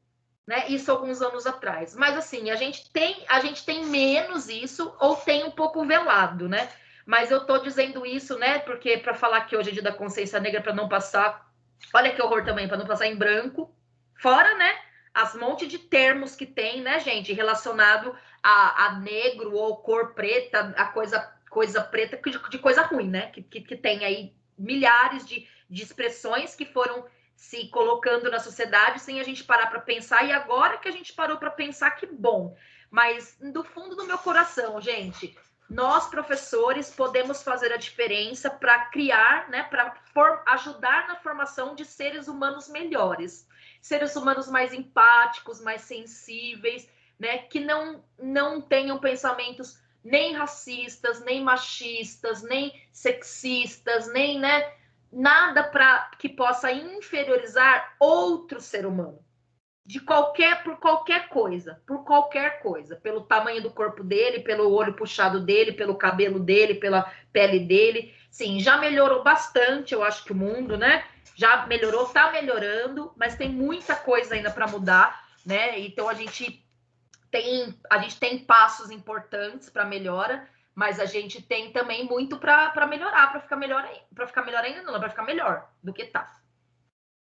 Né? Isso alguns anos atrás. Mas assim, a gente tem menos isso ou tem um pouco velado, né? Mas eu tô dizendo isso, né? Porque para falar que hoje é dia da consciência negra, para não passar, olha que horror também, para não passar em branco, fora, né? As monte de termos que tem, né, gente, relacionado a negro ou cor preta, a coisa preta de coisa ruim, né? Que tem aí milhares de expressões que foram se colocando na sociedade sem a gente parar para pensar, e agora que a gente parou para pensar, que bom. Mas do fundo do meu coração, gente, nós professores podemos fazer a diferença para criar, né, para ajudar na formação de seres humanos melhores, seres humanos mais empáticos, mais sensíveis, né, que não tenham pensamentos nem racistas, nem machistas, nem sexistas, nem, né, nada que possa inferiorizar outro ser humano, por qualquer coisa, pelo tamanho do corpo dele, pelo olho puxado dele, pelo cabelo dele, pela pele dele. Sim, já melhorou bastante, eu acho que o mundo, né? Já melhorou, tá melhorando, mas tem muita coisa ainda para mudar, né? Então a gente tem passos importantes para melhora, mas a gente tem também muito para melhorar, para ficar melhor ainda, não, para ficar melhor do que tá.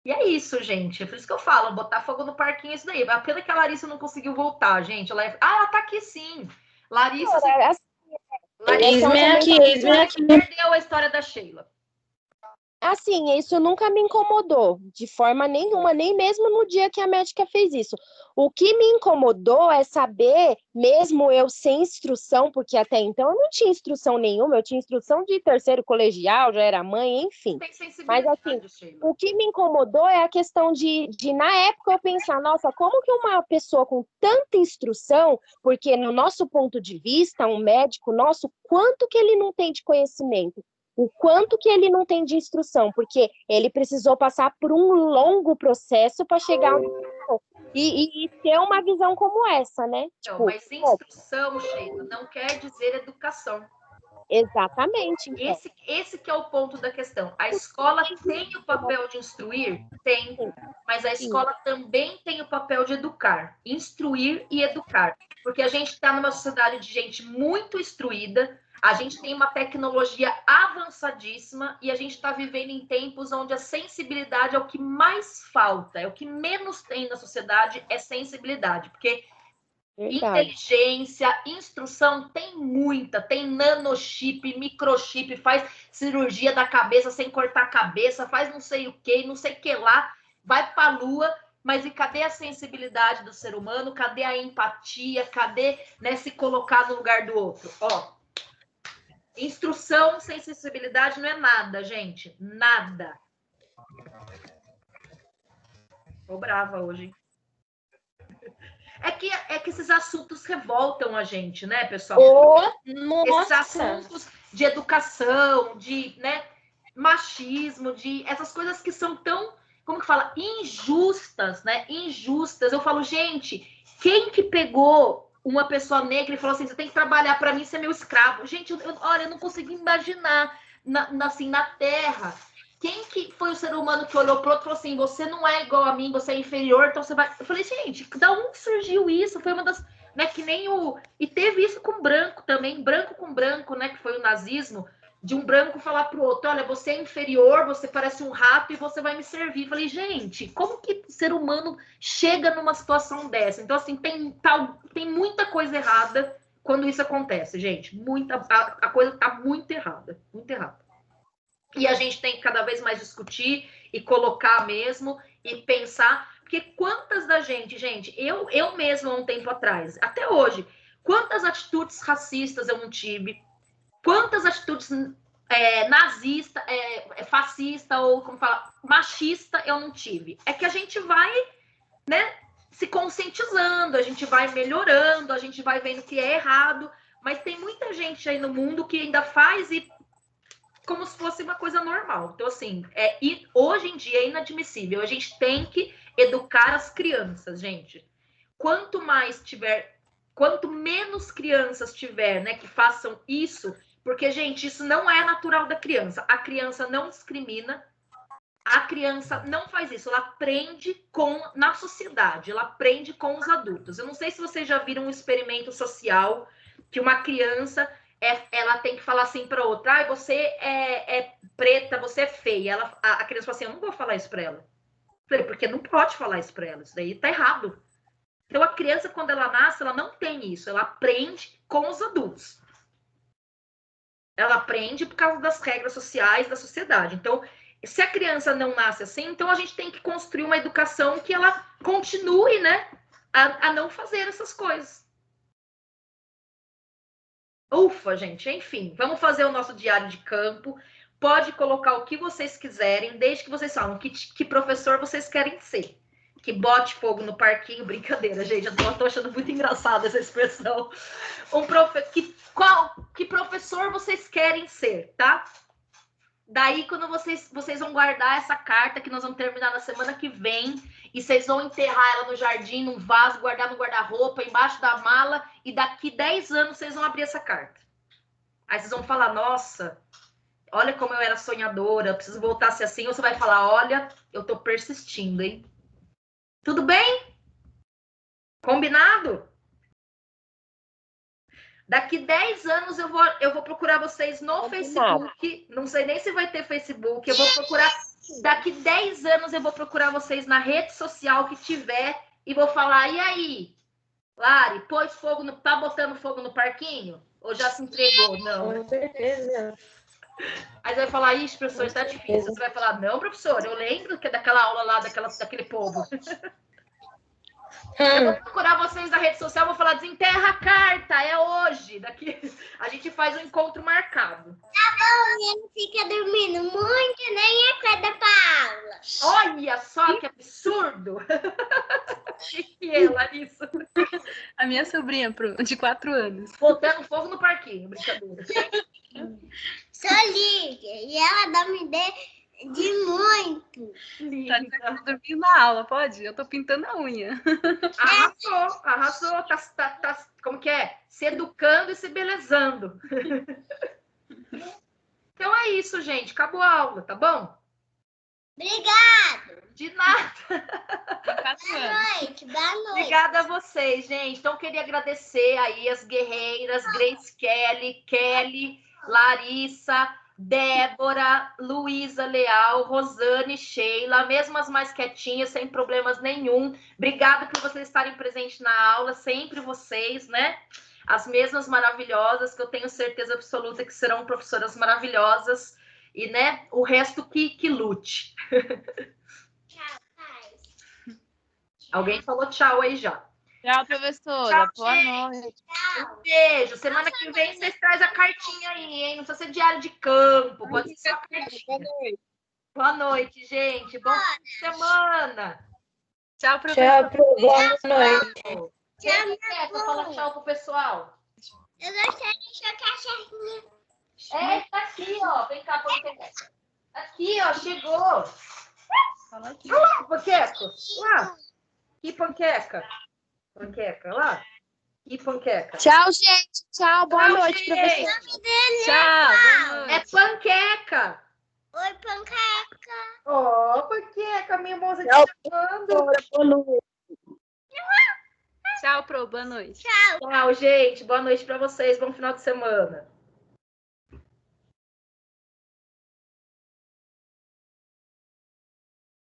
E é isso, gente. É por isso que eu falo, botar fogo no parquinho é isso daí. A pena que a Larissa não conseguiu voltar, gente. Ela tá aqui sim. Larissa, Eis-me aqui. Perdeu a história da Sheila. Assim, isso nunca me incomodou de forma nenhuma, nem mesmo no dia que a médica fez isso. O que me incomodou é saber, mesmo eu sem instrução, porque até então eu não tinha instrução nenhuma, eu tinha instrução de terceiro colegial, já era mãe, enfim. Mas assim, o que me incomodou é a questão de na época eu pensar, nossa, como que uma pessoa com tanta instrução, porque no nosso ponto de vista, um médico nosso, quanto que ele não tem de conhecimento? O quanto que ele não tem de instrução, porque ele precisou passar por um longo processo para chegar e ter uma visão como essa, né? Não, mas instrução, Sheila, não quer dizer educação. Exatamente. Então. Esse que é o ponto da questão. A escola tem o papel de instruir? Tem. Mas a escola também tem o papel de educar. Instruir e educar. Porque a gente está numa sociedade de gente muito instruída, a gente tem uma tecnologia avançadíssima e a gente está vivendo em tempos onde a sensibilidade é o que mais falta, é o que menos tem na sociedade, é sensibilidade. Porque inteligência, instrução tem muita, tem nanochip, microchip, faz cirurgia da cabeça sem cortar a cabeça, faz não sei o que lá, vai para a lua, mas e cadê a sensibilidade do ser humano? Cadê a empatia? Cadê, né, se colocar no lugar do outro? Ó, instrução sem sensibilidade não é nada, gente, nada. Tô brava hoje, hein? É que esses assuntos revoltam a gente, né, pessoal? Esses assuntos de educação, de, né, machismo, de essas coisas que são tão, como que fala, injustas, né? Injustas. Eu falo, gente, quem que pegou uma pessoa negra e falou assim, você tem que trabalhar para mim ser meu escravo? Gente, olha, eu não consigo imaginar assim, na Terra. Quem que foi o ser humano que olhou pro outro e falou assim, você não é igual a mim, você é inferior, então você vai... Eu falei, gente, da onde surgiu isso? Foi uma das... Né, que nem o... E teve isso com branco também, branco com branco, né, que foi o nazismo, de um branco falar pro outro, olha, você é inferior, você parece um rato e você vai me servir. Eu falei, gente, como que o ser humano chega numa situação dessa? Então, assim, tem muita coisa errada quando isso acontece, gente. A coisa tá muito errada, muito errada. E a gente tem que cada vez mais discutir e colocar mesmo e pensar, porque quantas da gente, eu mesma há um tempo atrás, até hoje, quantas atitudes racistas eu não tive, quantas atitudes nazista, fascista ou, como fala, machista eu não tive. É que a gente vai, né, se conscientizando, a gente vai melhorando, a gente vai vendo que é errado, mas tem muita gente aí no mundo que ainda faz e como se fosse uma coisa normal. Então, assim, hoje em dia é inadmissível. A gente tem que educar as crianças, gente. Quanto menos crianças tiver, né, que façam isso, porque, gente, isso não é natural da criança. A criança não discrimina, a criança não faz isso, ela aprende na sociedade, ela aprende com os adultos. Eu não sei se vocês já viram um experimento social que uma criança... ela tem que falar assim para outra, você é preta, você é feia. A criança fala assim, eu não vou falar isso para ela. Eu falei, porque não pode falar isso para ela, isso daí tá errado. Então a criança, quando ela nasce, ela não tem isso, ela aprende com os adultos. Ela aprende por causa das regras sociais da sociedade. Então, se a criança não nasce assim, então a gente tem que construir uma educação que ela continue, né, a não fazer essas coisas. Ufa, gente, enfim, vamos fazer o nosso diário de campo. Pode colocar o que vocês quiserem, desde que vocês falam que professor vocês querem ser. Que bote fogo no parquinho, brincadeira, gente, eu tô achando muito engraçada essa expressão. Que professor vocês querem ser, tá? Daí, quando vocês vão guardar essa carta, que nós vamos terminar na semana que vem, e vocês vão enterrar ela no jardim, num vaso, guardar no guarda-roupa, embaixo da mala, e daqui 10 anos vocês vão abrir essa carta. Aí vocês vão falar, nossa, olha como eu era sonhadora, eu preciso voltar a ser assim. Ou você vai falar, olha, eu tô persistindo, hein? Tudo bem? Combinado? Daqui 10 anos eu vou procurar vocês no Facebook. Não sei nem se vai ter Facebook. Eu vou procurar. Daqui 10 anos eu vou procurar vocês na rede social que tiver e vou falar, e aí? Lari, pôs fogo no... Tá botando fogo no parquinho? Ou já se entregou? Não. Com certeza. Aí você vai falar, ixi, professor, está difícil. Você vai falar, não, professor, eu lembro que é daquela aula lá, daquele povo. Eu vou procurar vocês na rede social, vou falar, desenterra a carta, é hoje. Daqui a gente faz um encontro marcado. Tá bom, ele fica dormindo muito, nem acorda pra aula. Olha só que absurdo. Que é, Larissa? A minha sobrinha, de 4 anos. Botando fogo no parquinho, brincadeira. Sou liga, e ela dorme de muito. Tá dormindo na aula, pode? Eu tô pintando a unha. Arrasou. Tá, como que é? Se educando e se belezando. é isso, gente. Acabou a aula, tá bom? Obrigado. De nada. Boa noite. Boa noite. Obrigada a vocês, gente. Então, queria agradecer aí as guerreiras, Grace Kelly, Larissa, Débora, Luísa Leal, Rosane, Sheila, mesmo as mais quietinhas, sem problemas nenhum. Obrigada por vocês estarem presentes na aula, sempre vocês, né? As mesmas maravilhosas, que eu tenho certeza absoluta que serão professoras maravilhosas. E, né, o resto que lute. Tchau, paz. Alguém falou tchau aí já. Tchau, professora. Tchau, Boa gente. noite. Um beijo. Semana que vem vocês trazem a cartinha aí, hein? Não precisa ser diário de campo. Pode ser só a cartinha. Boa noite, gente. Bom fim de semana. Tchau, professora. Boa noite. Quem quer que eu fale tchau pro pessoal? Eu gostaria de seu cachorrinho. É, tá aqui, ó. Vem cá, panqueca. Aqui, ó. Chegou. Fala aqui. Olha lá, panqueca. Lá. Que panqueca. Panqueca, lá. Que panqueca. Tchau, gente. Tchau, boa Tchau, noite, gente. professor. Tchau, boa noite. É panqueca. Oi, panqueca. Ó, panqueca, minha moça te Tchau. chamando. Boa noite. Tchau, Pro. Boa noite. Tchau. Tchau, gente. Boa noite pra vocês. Bom final de semana.